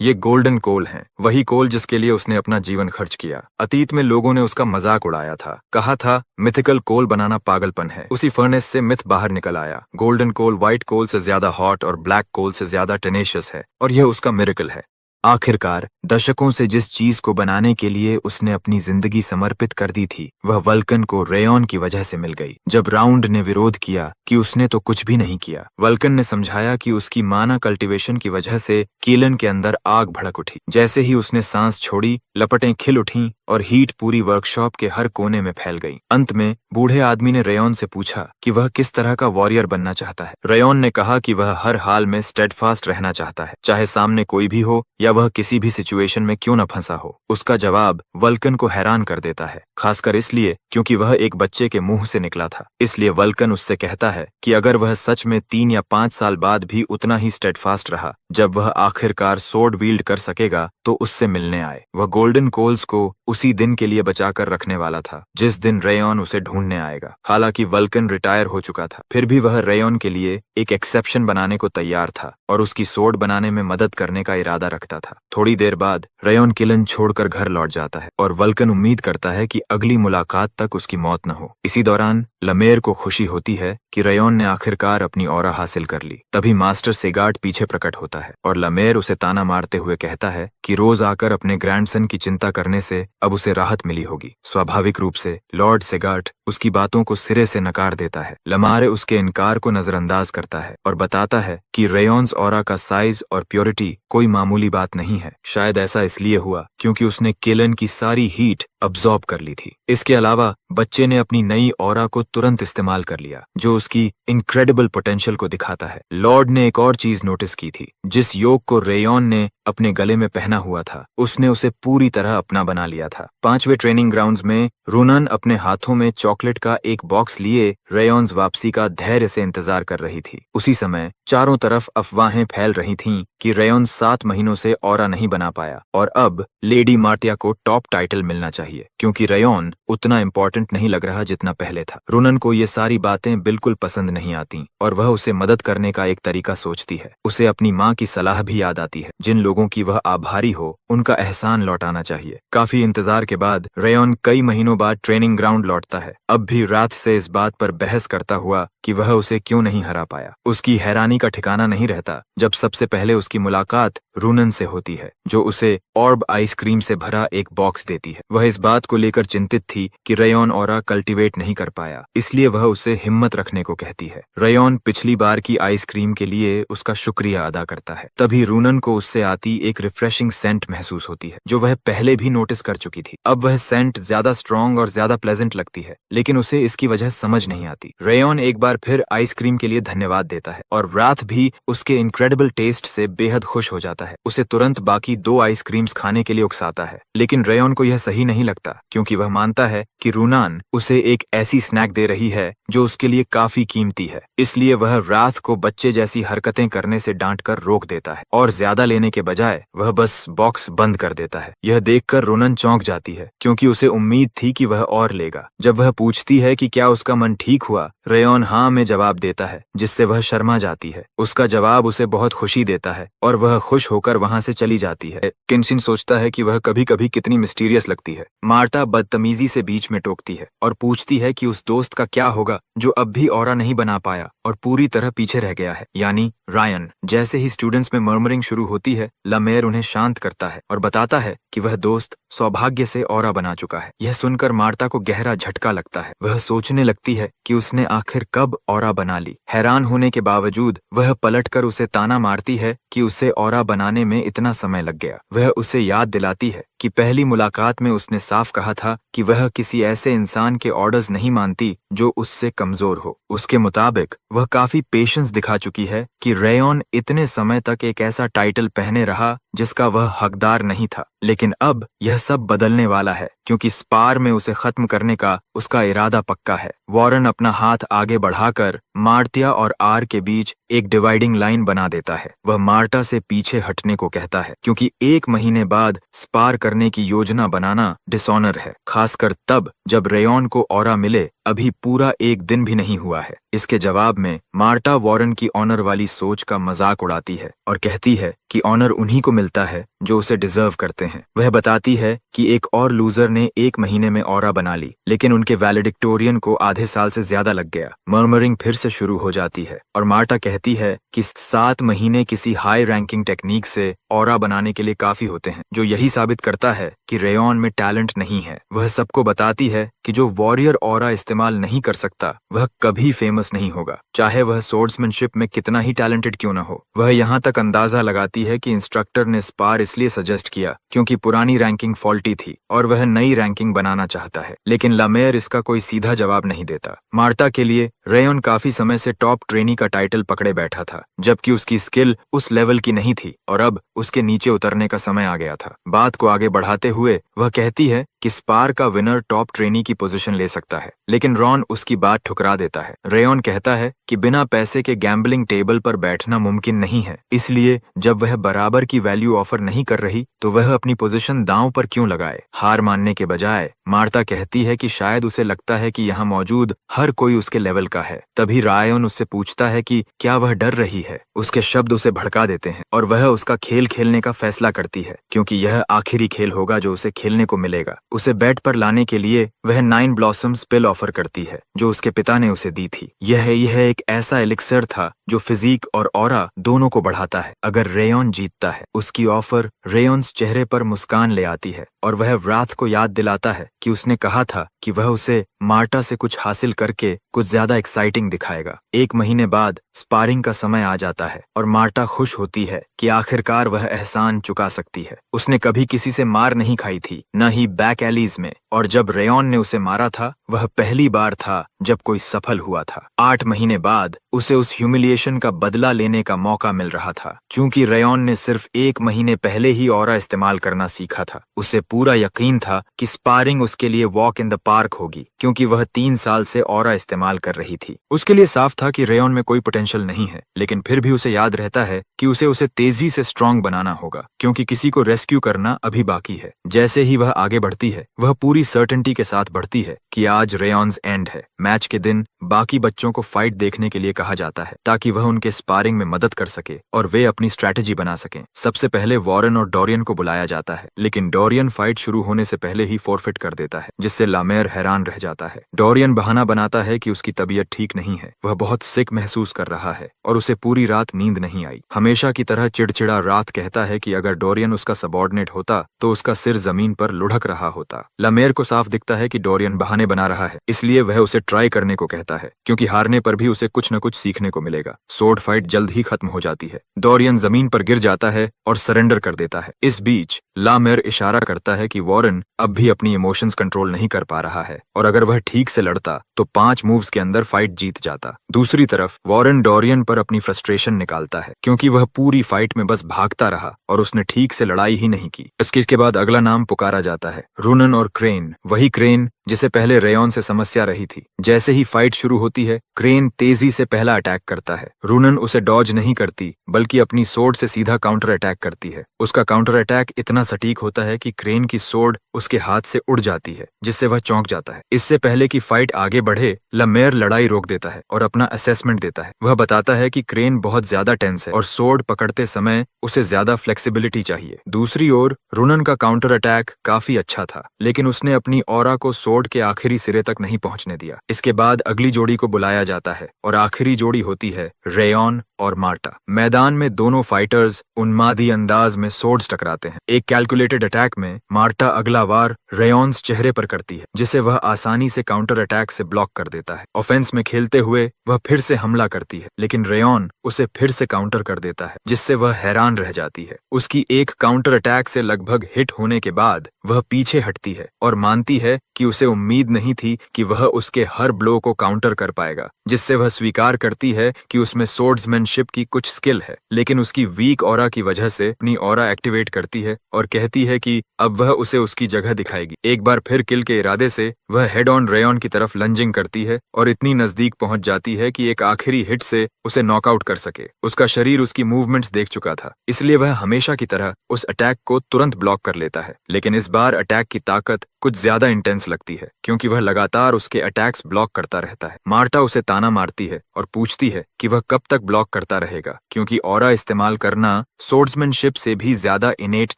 ये गोल्डन कोल हैं, वही कोल जिसके लिए उसने अपना जीवन खर्च किया। अतीत में लोगों ने उसका मजाक उड़ाया था, कहा था मिथिकल कोल बनाना पागलपन है। उसी फर्नेस से मिथ बाहर निकल आया। गोल्डन कोल व्हाइट कोल से ज्यादा हॉट और ब्लैक कोल से ज्यादा टेनेशियस है, और यह उसका मिरेकल है। आखिरकार दशकों से जिस चीज को बनाने के लिए उसने अपनी जिंदगी समर्पित कर दी थी, वह वल्कन को रेयॉन की वजह से मिल गई। जब राउंड ने विरोध किया कि उसने तो कुछ भी नहीं किया, वल्कन ने समझाया कि उसकी माना कल्टीवेशन की वजह से कीलन के अंदर आग भड़क उठी। जैसे ही उसने सांस छोड़ी, लपटें खिल उठीं और हीट पूरी वर्कशॉप के हर कोने में फैल गई। अंत में बूढ़े आदमी ने रेयॉन से पूछा कि वह किस तरह का वॉरियर बनना चाहता है। रेयॉन ने कहा कि वह हर हाल में स्टेडफास्ट रहना चाहता है, चाहे सामने कोई भी हो या वह किसी भी सिचुएशन में क्यों न फंसा हो। उसका जवाब वल्कन को हैरान कर देता है, खासकर इसलिए क्योंकि वह एक बच्चे के मुंह से निकला था। इसलिए वल्कन उससे कहता है कि अगर वह सच में 3 या 5 साल बाद भी उतना ही स्टेडफास्ट रहा, जब वह आखिरकार सोर्ड वील्ड कर सकेगा तो उससे मिलने आए। वह गोल्डन कोल्स को उसी दिन के लिए बचाकर रखने वाला था जिस दिन रेयॉन उसे ढूंढने आएगा। हालांकि वल्कन रिटायर हो चुका था, फिर भी वह रेयॉन के लिए एक एक्सेप्शन बनाने को तैयार था और उसकी सोर्ड बनाने में मदद करने का इरादा रखता था। थोड़ी देर बाद रेयॉन किलन छोड़कर घर लौट जाता है और वल्कन उम्मीद करता है कि अगली मुलाकात तक उसकी मौत न हो। इसी दौरान लमेर को खुशी होती है कि रेयॉन ने आखिरकार अपनी ऑरा हासिल कर ली। तभी मास्टर सेगार्ट पीछे प्रकट होता है और लमेर उसे ताना मारते हुए कहता है कि रोज आकर अपने ग्रैंडसन की चिंता करने से अब उसे राहत मिली होगी। स्वाभाविक रूप से लॉर्ड सेगार्ट उसकी बातों को सिरे से नकार देता है। लमारे उसके इनकार को नजरअंदाज करता है और बताता है कि रेयॉन्स ऑरा का साइज और प्योरिटी कोई मामूली बात नहीं है। शायद ऐसा इसलिए हुआ क्योंकि उसने किलन की सारी हीट अब्सॉर्ब कर ली थी। इसके अलावा बच्चे ने अपनी नई ऑरा को तुरंत इस्तेमाल कर लिया, जो उसकी इनक्रेडिबल पोटेंशियल को दिखाता है। लॉर्ड ने एक और चीज नोटिस की थी। जिस योग को रेयॉन ने अपने गले में पहना हुआ था, उसने उसे पूरी तरह अपना बना लिया था। 5वें ट्रेनिंग ग्राउंड्स में रूनन अपने हाथों में चॉकलेट का एक बॉक्स लिए रेयॉन्स वापसी का धैर्य से इंतजार कर रही थी। उसी समय चारों तरफ अफवाहें फैल रही थीं कि रेयॉन 7 महीनों से ऑरा नहीं बना पाया और अब लेडी मार्टिया को टॉप टाइटल मिलना चाहिए, क्योंकि रेयॉन उतना इम्पोर्टेंट नहीं लग रहा जितना पहले था। रूनन को ये सारी बातें बिल्कुल पसंद नहीं आती और वह उसे मदद करने का एक तरीका सोचती है। उसे अपनी माँ की सलाह भी याद आती है, जिन लोगों की वह आभारी हो उनका एहसान लौटाना चाहिए। काफी इंतजार के बाद रेयॉन कई महीनों बाद ट्रेनिंग ग्राउंड लौटता है, अब भी रात से इस बात पर बहस करता हुआ कि वह उसे क्यों नहीं हरा पाया। उसकी हैरानी का ठिकाना नहीं रहता जब सबसे पहले उसकी मुलाकात रूनन से होती है, जो उसे ऑर्ब आइसक्रीम से भरा एक बॉक्स देती है। वह इस बात को लेकर चिंतित थी कि रेयॉन ऑरा कल्टीवेट नहीं कर पाया, इसलिए वह उसे हिम्मत रखने को कहती है। रेयॉन पिछली बार की आइसक्रीम के लिए उसका शुक्रिया अदा करता है। तभी रूनन को उससे आती एक रिफ्रेशिंग सेंट महसूस होती है, जो वह पहले भी नोटिस कर चुकी थी। अब वह सेंट ज्यादा स्ट्रॉन्ग और ज्यादा प्लेजेंट लगती है, लेकिन उसे इसकी वजह समझ नहीं आती। रेयॉन एक बार फिर आइसक्रीम के लिए धन्यवाद देता है और रात भी उसके इनक्रेडिबल टेस्ट से बेहद खुश हो जाता है। उसे तुरंत बाकी 2 आइसक्रीम्स खाने के लिए उकसाता है, लेकिन रेयॉन को यह सही नहीं लगता, क्योंकि वह मानता है कि रूनान उसे एक ऐसी स्नैक दे रही है जो उसके लिए काफी कीमती है। इसलिए वह रात को बच्चे जैसी हरकतें करने से डांटकर रोक देता है और ज्यादा लेने के बजाय वह बस बॉक्स बंद कर देता है। यह देखकर रूनन चौंक जाती है, क्योंकि उसे उम्मीद थी कि वह और लेगा। जब वह पूछती है कि क्या उसका मन ठीक हुआ, रेयॉन हाँ में जवाब देता है, जिससे वह शर्मा जाती है। उसका जवाब उसे बहुत खुशी देता है और वह खुश होकर वहां से चली जाती है। किन्शिन सोचता है कि वह कभी कभी कितनी मिस्टीरियस लगती है। मार्टा बदतमीजी से बीच में टोकती है और पूछती है कि उस दोस्त का क्या होगा जो अब भी ऑरा नहीं बना पाया और पूरी तरह पीछे रह गया है, यानी रायन। जैसे ही स्टूडेंट्स में मर्मरिंग शुरू होती है, लमेर उन्हें शांत करता है और बताता है कि वह दोस्त सौभाग्य से ऑरा बना चुका है। यह सुनकर मार्टा को गहरा झटका लगता है। वह सोचने लगती है कि उसने आखिर कब ऑरा बना ली। हैरान होने के बावजूद वह पलटकर उसे ताना मारती है कि उसे ऑरा बनाने में इतना समय लग गया। वह उसे याद दिलाती है कि पहली मुलाकात में उसने साफ कहा था कि वह किसी ऐसे इंसान के ऑर्डर्स नहीं मानती जो उससे कमजोर हो। उसके मुताबिक वह काफी पेशेंस दिखा चुकी है कि रेयॉन इतने समय तक एक ऐसा टाइटल पहने रहा जिसका वह हकदार नहीं था। लेकिन अब यह सब बदलने वाला है, क्योंकि स्पार में उसे खत्म करने का उसका इरादा पक्का है। वॉरेन अपना हाथ आगे बढ़ाकर मार्टिया और आर के बीच एक डिवाइडिंग लाइन बना देता है। वह मार्टा से पीछे हटने को कहता है, क्योंकि 1 महीने बाद स्पार करने की योजना बनाना डिसऑनर है, खासकर तब जब रेयॉन को ऑरा मिले अभी पूरा 1 दिन भी नहीं हुआ है। इसके जवाब में मार्टा वॉरेन की ऑनर वाली सोच का मजाक उड़ाती है और कहती है कि ऑनर उन्हीं को मिलता है जो उसे डिजर्व करते हैं। वह बताती है कि एक और लूजर ने 1 महीने में ऑरा बना ली, लेकिन उनके वैलेडिक्टोरियन को आधे साल से ज्यादा लग गया। मर्मरिंग फिर से शुरू हो जाती है और मार्टा कहती है कि 7 महीने किसी हाई रैंकिंग टेक्निक से ऑरा बनाने के लिए काफी होते हैं, जो यही साबित करता है कि रेयॉन में टैलेंट नहीं है। वह सबको बताती है कि जो वॉरियर ऑरा इस्तेमाल नहीं कर सकता वह कभी फेमस नहीं होगा, चाहे वह सोर्ड्समैनशिप में कितना ही टैलेंटेड क्यों न हो। वह यहाँ तक अंदाजा लगाती है कि इंस्ट्रक्टर ने स्पार इसलिए सजेस्ट किया क्योंकि पुरानी रैंकिंग फॉल्टी थी और वह नई रैंकिंग बनाना चाहता है, लेकिन लामेर इसका कोई सीधा जवाब नहीं देता। मार्टा के लिए रेयॉन काफी समय से टॉप ट्रेनी का टाइटल पकड़े बैठा था, जबकि उसकी स्किल उस लेवल की नहीं थी और अब उसके नीचे उतरने का समय आ गया था। बात को आगे बढ़ाते हुए वह कहती है कि स्पार का विनर टॉप ट्रेनी की पोजीशन ले सकता है, लेकिन रॉन उसकी बात ठुकरा देता है। रेयॉन कहता है कि बिना पैसे के गैम्बलिंग टेबल पर बैठना मुमकिन नहीं है, इसलिए जब वह बराबर की वैल्यू ऑफर नहीं कर रही तो वह अपनी पोजीशन दांव पर क्यों लगाए। हार मानने के बजाय मार्ता कहती है कि शायद उसे लगता है कि यहाँ मौजूद हर कोई उसके लेवल का है। तभी रायन उससे पूछता है कि क्या वह डर रही है। उसके शब्द उसे भड़का देते हैं और वह उसका खेल खेलने का फैसला करती है, क्योंकि यह आखिरी खेल होगा जो उसे खेलने को मिलेगा। उसे बेड पर लाने के लिए वह 9 ब्लॉसम्स पिल ऑफर करती है जो उसके पिता ने उसे दी थी। यह एक ऐसा एलिक्सर था जो फिजिक और ऑरा दोनों को बढ़ाता है। अगर रेयॉन जीतता है, उसकी ऑफर रेयॉन्स चेहरे पर मुस्कान ले आती है और वह व्राथ को याद दिलाता है कि उसने कहा था कि वह उसे मार्टा से कुछ हासिल करके कुछ ज्यादा एक्साइटिंग दिखाएगा। 1 महीने बाद स्पारिंग का समय आ जाता है और मार्टा खुश होती है कि आखिरकार वह एहसान चुका सकती है। उसने कभी किसी से मार नहीं खाई थी, न ही बैक एलीज में, और जब रेयॉन ने उसे मारा था वह पहली बार था जब कोई सफल हुआ था। 8 महीने बाद उसे उस ह्यूमिलिएशन का बदला लेने का मौका मिल रहा था। चूंकि रेयॉन ने सिर्फ 1 महीने पहले ही ऑरा इस्तेमाल करना सीखा था, उसे पूरा यकीन था कि स्पारिंग उसके लिए वॉक इन द पार्क होगी, क्योंकि वह 3 साल से ऑरा इस्तेमाल कर रही थी। उसके लिए साफ था कि रेयॉन में कोई पोटेंशियल नहीं है, लेकिन फिर भी उसे याद रहता है कि उसे तेजी से स्ट्रांग बनाना होगा, क्योंकि किसी को रेस्क्यू करना अभी बाकी है। जैसे ही वह आगे बढ़ती है, वह पूरी सर्टेनिटी के साथ बढ़ती है कि आज रेयॉन्स एंड है। मैच के दिन बाकी बच्चों को फाइट देखने के लिए कहा जाता है ताकि वह उनके स्पारिंग में मदद कर सके और वे अपनी स्ट्रैटेजी बना सकें। सबसे पहले वॉरेन और डोरियन को बुलाया जाता है, लेकिन डोरियन फाइट शुरू होने से पहले ही फॉरफिट कर देता है, जिससे लामेर हैरान रह जाता है। डोरियन बहाना बनाता है कि उसकी तबीयत ठीक नहीं है, वह बहुत सिक महसूस कर रहा है और उसे पूरी रात नींद नहीं आई। हमेशा की तरह चिड़चिड़ा रात कहता है कि अगर डोरियन उसका सबॉर्डिनेट होता तो उसका सिर जमीन पर लुढ़क रहा होता। लामेर को साफ दिखता है कि डोरियन बहाने बना रहा है, इसलिए वह उसे ट्राई करने को कहता है, क्योंकि हारने पर भी उसे कुछ न कुछ सीखने को मिलेगा। सोर्ड फाइट जल्द ही खत्म हो जाती है। डोरियन जमीन पर गिर जाता है और सरेंडर कर देता है। इस बीच लामेर इशारा करता है कि वॉरेन अब भी अपनी इमोशंस कंट्रोल नहीं कर पा रहा है और अगर वह ठीक से लड़ता तो 5 मूव्स के अंदर फाइट जीत जाता। दूसरी तरफ वॉरेन डोरियन पर अपनी फ्रस्ट्रेशन निकालता है, क्योंकि वह पूरी फाइट में बस भागता रहा और उसने ठीक से लड़ाई ही नहीं की। इसके बाद अगला नाम पुकारा जाता है, रूनन और क्रेन। वही क्रेन जिसे पहले रेयॉन से समस्या रही थी। जैसे ही फाइट शुरू होती है, क्रेन तेजी से पहला अटैक करता है। रूनन उसे डॉज नहीं करती, बल्कि अपनी सोर्ड से सीधा काउंटर अटैक करती है। उसका काउंटर अटैक इतना सटीक होता है कि क्रेन की सोर्ड उसके हाथ से उड़ जाती है, जिससे वह चौंक जाता है। इससे पहले कि फाइट आगे बढ़े, लामेर लड़ाई रोक देता है और अपना असेसमेंट देता है। वह बताता है कि क्रेन बहुत ज्यादा टेंस है और सोर्ड पकड़ते समय उसे ज्यादा फ्लेक्सिबिलिटी चाहिए। दूसरी ओर रूनन का काउंटर अटैक काफी अच्छा था, लेकिन उसने अपनी ऑरा को सोर्ड के आखिरी सिरे तक नहीं पहुंचने दिया। इसके बाद अगली जोड़ी को बुलाया जाता है और आखिरी जोड़ी होती है रेयॉन और मार्टा। मैदान में दोनों फाइटर्स उन्मादी अंदाज में सोर्ड्स टकराते हैं। एक कैलकुलेटेड अटैक में मार्टा अगला वार रेयॉन्स चेहरे पर करती है, जिसे वह आसानी से काउंटर अटैक से ब्लॉक कर देता है। ऑफेंस में खेलते हुए वह फिर से हमला करती है, लेकिन रेयॉन उसे फिर से काउंटर कर देता है, जिससे वह हैरान रह जाती है। उसकी एक काउंटर अटैक से लगभग हिट होने के बाद वह पीछे हटती है और मानती है कि उसे उम्मीद नहीं थी कि वह उसके हर ब्लो को काउंटर कर पाएगा, जिससे वह स्वीकार करती है कि उसमें सोर्ड्समैनशिप की कुछ स्किल है, लेकिन उसकी वीक ऑरा की वजह से अपनी ऑरा एक्टिवेट करती है और कहती है कि अब वह उसे उसकी जगह दिखाएगी। एक बार फिर किल के इरादे से वह हेड ऑन रेयॉन की तरफ लंजिंग करती है और इतनी नजदीक पहुंच जाती है कि एक आखिरी हिट से उसे नॉकआउट कर सके। उसका शरीर उसकी मूवमेंट्स देख चुका था, इसलिए वह हमेशा की तरह उस अटैक को तुरंत ब्लॉक कर लेता है, लेकिन इस बार अटैक की ताकत कुछ ज्यादा इंटेंस लगती है। जाती है क्योंकि वह लगातार उसके अटैक्स ब्लॉक करता रहता है। मार्टा उसे ताना मारती है और पूछती है कि वह कब तक ब्लॉक करता रहेगा, क्योंकि ऑरा इस्तेमाल करना सोर्ड्समैनशिप से भी ज्यादा इनेट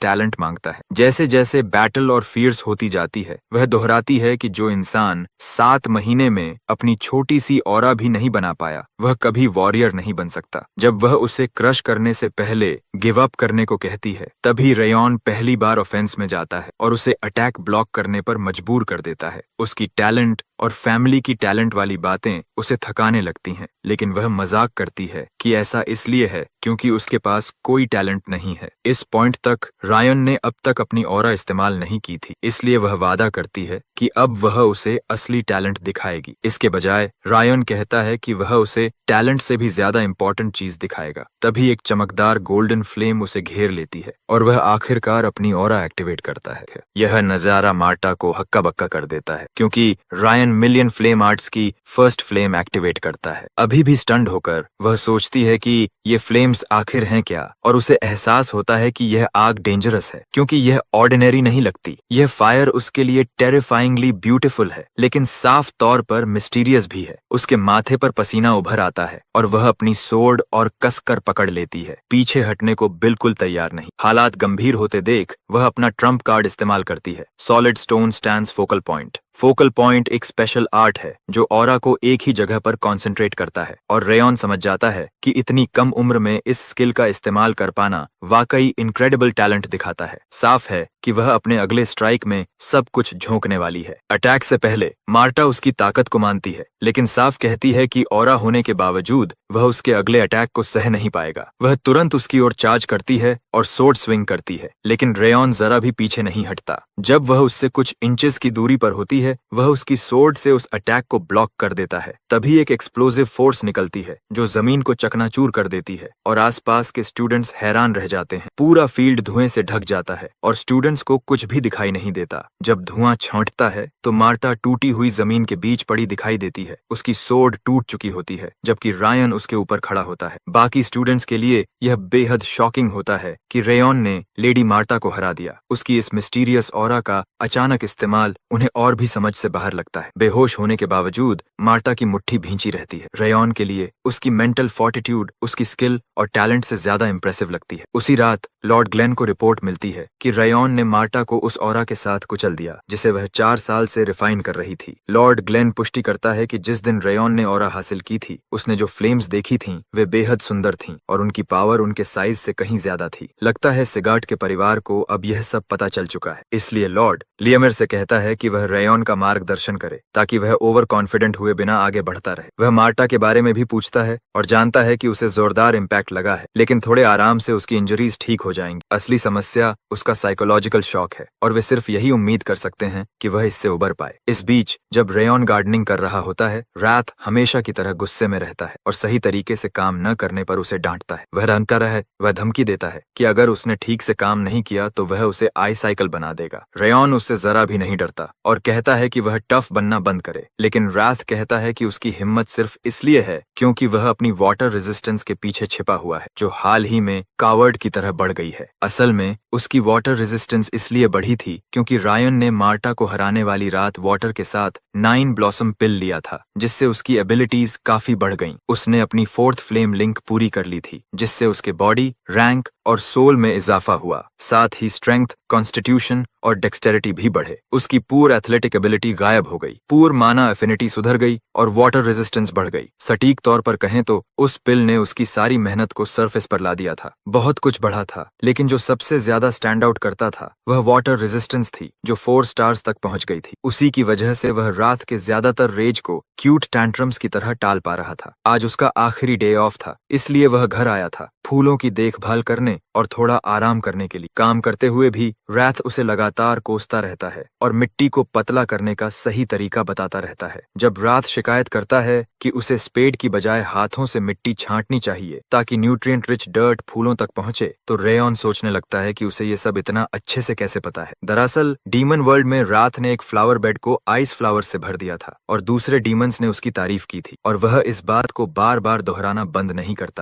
टैलेंट मांगता है। जैसे जैसे बैटल और फियर्स होती जाती है, वह दोहराती है कि जो इंसान 7 महीने में अपनी छोटी सी ऑरा भी नहीं बना पाया, वह कभी वॉरियर नहीं बन सकता। जब वह उसे क्रश करने से पहले गिव अप करने को कहती है, तभी रेयॉन पहली बार ऑफेंस में जाता है और उसे अटैक ब्लॉक करने पर मजबूर कर देता है। उसकी टैलेंट और फैमिली की टैलेंट वाली बातें उसे थकाने लगती हैं, लेकिन वह मजाक करती है कि ऐसा इसलिए है क्योंकि उसके पास कोई टैलेंट नहीं है। इस पॉइंट तक रायन ने अब तक अपनी ऑरा इस्तेमाल नहीं की थी, इसलिए वह वादा करती है कि अब वह उसे असली टैलेंट दिखाएगी। इसके बजाय रायन कहता है कि वह उसे टैलेंट से भी ज्यादा इंपॉर्टेंट चीज दिखाएगा। तभी एक चमकदार गोल्डन फ्लेम उसे घेर लेती है और वह आखिरकार अपनी ऑरा एक्टिवेट करता है। यह नजारा मार्टा को हक्का बक्का कर देता है क्योंकि रायन मिलियन फ्लेम आर्ट्स की फर्स्ट फ्लेम एक्टिवेट करता है। अभी भी स्टंड होकर वह सोचती है कि ये फ्लेम्स आखिर हैं क्या, और उसे एहसास होता है कि यह आग डेंजरस है क्योंकि यह ऑर्डिनरी नहीं लगती। यह फायर उसके लिए टेरिफाइंगली ब्यूटीफुल है, लेकिन साफ तौर पर मिस्टीरियस भी है। उसके माथे पर पसीना उभर आता है और वह अपनी सोर्ड और कसकर पकड़ लेती है, पीछे हटने को बिल्कुल तैयार नहीं। हालात गंभीर होते देख वह अपना ट्रम्प कार्ड इस्तेमाल करती है। Solid stone stands focal point. Focal point एक स्पेशल आर्ट है जो ऑरा को एक ही जगह पर कॉन्सेंट्रेट करता है, और रेयॉन समझ जाता है कि इतनी कम उम्र में इस स्किल का इस्तेमाल कर पाना वाकई इनक्रेडिबल टैलेंट दिखाता है। साफ है कि वह अपने अगले स्ट्राइक में सब कुछ झोंकने वाली है। अटैक से पहले मार्टा उसकी ताकत को मानती है, लेकिन साफ कहती है कि ऑरा होने के बावजूद वह उसके अगले अटैक को सह नहीं पाएगा। वह तुरंत उसकी ओर चार्ज करती है और सोर्ड स्विंग करती है, लेकिन रेयॉन जरा भी पीछे नहीं हटता। जब वह उससे कुछ इंचेस की दूरी पर होती है, वह उसकी सोर्ड से उस अटैक को ब्लॉक कर देता है। तभी एक एक्सप्लोसिव फोर्स निकलती है जो जमीन को चकनाचूर कर देती है और आसपास के स्टूडेंट्स हैरान रह जाते हैं। पूरा फील्ड धुएं से ढक जाता है और स्टूडेंट्स को कुछ भी दिखाई नहीं देता। जब धुआं छांटता है तो मार्टा टूटी हुई जमीन के बीच पड़ी दिखाई देती है। उसकी सोर्ड टूट चुकी होती है, जबकि रायन उसके ऊपर खड़ा होता है। बाकी स्टूडेंट्स के लिए यह बेहद शॉकिंग होता है कि रेयॉन ने लेडी मार्टा को हरा दिया। उसकी इस मिस्टीरियस ऑरा का अचानक इस्तेमाल उन्हें और भी समझ से बाहर लगता है। बेहोश होने के बावजूद मार्टा की मुट्ठी भींची रहती है। रेयॉन के लिए उसकी मेंटल फोर्टिट्यूड उसकी स्किल और टैलेंट से ज्यादा इंप्रेसिव लगती है। उसी रात लॉर्ड ग्लेन को रिपोर्ट मिलती है कि रेयॉन ने मार्टा को उस ऑरा के साथ कुचल दिया जिसे वह 4 साल से रिफाइन कर रही थी। लॉर्ड ग्लेन पुष्टि करता है कि जिस दिन रेयॉन ने ऑरा हासिल की थी, उसने जो फ्लेम्स देखी थीं, वे बेहद सुंदर थीं और उनकी पावर उनके साइज से कहीं ज्यादा थी। लगता है सिगार्ट के परिवार को अब यह सब पता चल चुका है, इसलिए लॉर्ड लियमर से कहता है कि वह रेयॉन का मार्गदर्शन करे ताकि वह ओवर कॉन्फिडेंट हुए बिना आगे बढ़ता रहे। वह मार्टा के बारे में भी पूछता है और जानता है कि उसे जोरदार इम्पैक्ट लगा है, लेकिन थोड़े आराम से उसकी इंजरीज ठीक हो जाएंगी। असली समस्या उसका साइकोलॉजिकल शॉक है और वे सिर्फ यही उम्मीद कर सकते हैं कि वह इससे उबर पाए। इस बीच जब रेयॉन गार्डनिंग कर रहा होता है, रात हमेशा की तरह गुस्से में रहता है और सही तरीके से काम न करने पर उसे डांटता है। वह रनता है, वह धमकी देता है कि अगर उसने ठीक से काम नहीं किया तो वह उसे आई साइकिल बना देगा। रेयॉन उससे जरा भी नहीं डरता और कहता है कि वह टफ बनना बंद करे, लेकिन रात कहता है कि उसकी हिम्मत सिर्फ इसलिए है क्योंकि वह अपनी वाटर रेजिस्टेंस के पीछे छिपा हुआ है, जो हाल ही में कावर्ड की तरह बढ़ गई है। असल में उसकी वाटर रेजिस्टेंस इसलिए बढ़ी थी क्योंकि रायन ने मार्टा को हराने वाली रात वाटर के साथ 9 ब्लॉसम पिल लिया था, जिससे उसकी एबिलिटीज काफी बढ़ गईं। उसने अपनी 4th फ्लेम लिंक पूरी कर ली थी, जिससे उसके बॉडी, रैंक और सोल में इजाफा हुआ। साथ ही स्ट्रेंथ, कॉन्स्टिट्यूशन और डेक्सटेरिटी भी बढ़े। उसकी पूर एथलेटिक एबिलिटी गायब हो गई, पूर माना एफिनिटी सुधर गई और वाटर रेजिस्टेंस बढ़ गई। सटीक तौर पर कहें तो उस पिल ने उसकी सारी मेहनत को सरफेस पर ला दिया था। बहुत कुछ बढ़ा था, लेकिन जो सबसे ज्यादा स्टैंड आउट करता था वह वाटर रेजिस्टेंस थी, जो 4 स्टार्स तक पहुंच गई थी। उसी की वजह से वह रात के ज्यादातर रेज को क्यूट टैंट्रम्स की तरह टाल पा रहा था। आज उसका आखिरी डे ऑफ था, इसलिए वह घर आया था फूलों की देखभाल करने और थोड़ा आराम करने के लिए। काम करते हुए भी रैथ उसे लगातार कोसता रहता है और मिट्टी को पतला करने का सही तरीका बताता रहता है। जब रात शिकायत करता है कि उसे स्पेड की बजाय हाथों से मिट्टी छांटनी चाहिए ताकि न्यूट्रिएंट रिच डर्ट फूलों तक पहुंचे, तो रेयॉन सोचने लगता है कि उसे ये सब इतना अच्छे से कैसे पता है। दरअसल डीमन वर्ल्ड में रात ने एक फ्लावर बेड को आइस फ्लावर से भर दिया था और दूसरे डीमंस ने उसकी तारीफ की थी और वह इस बात को बार बार दोहराना बंद नहीं करता।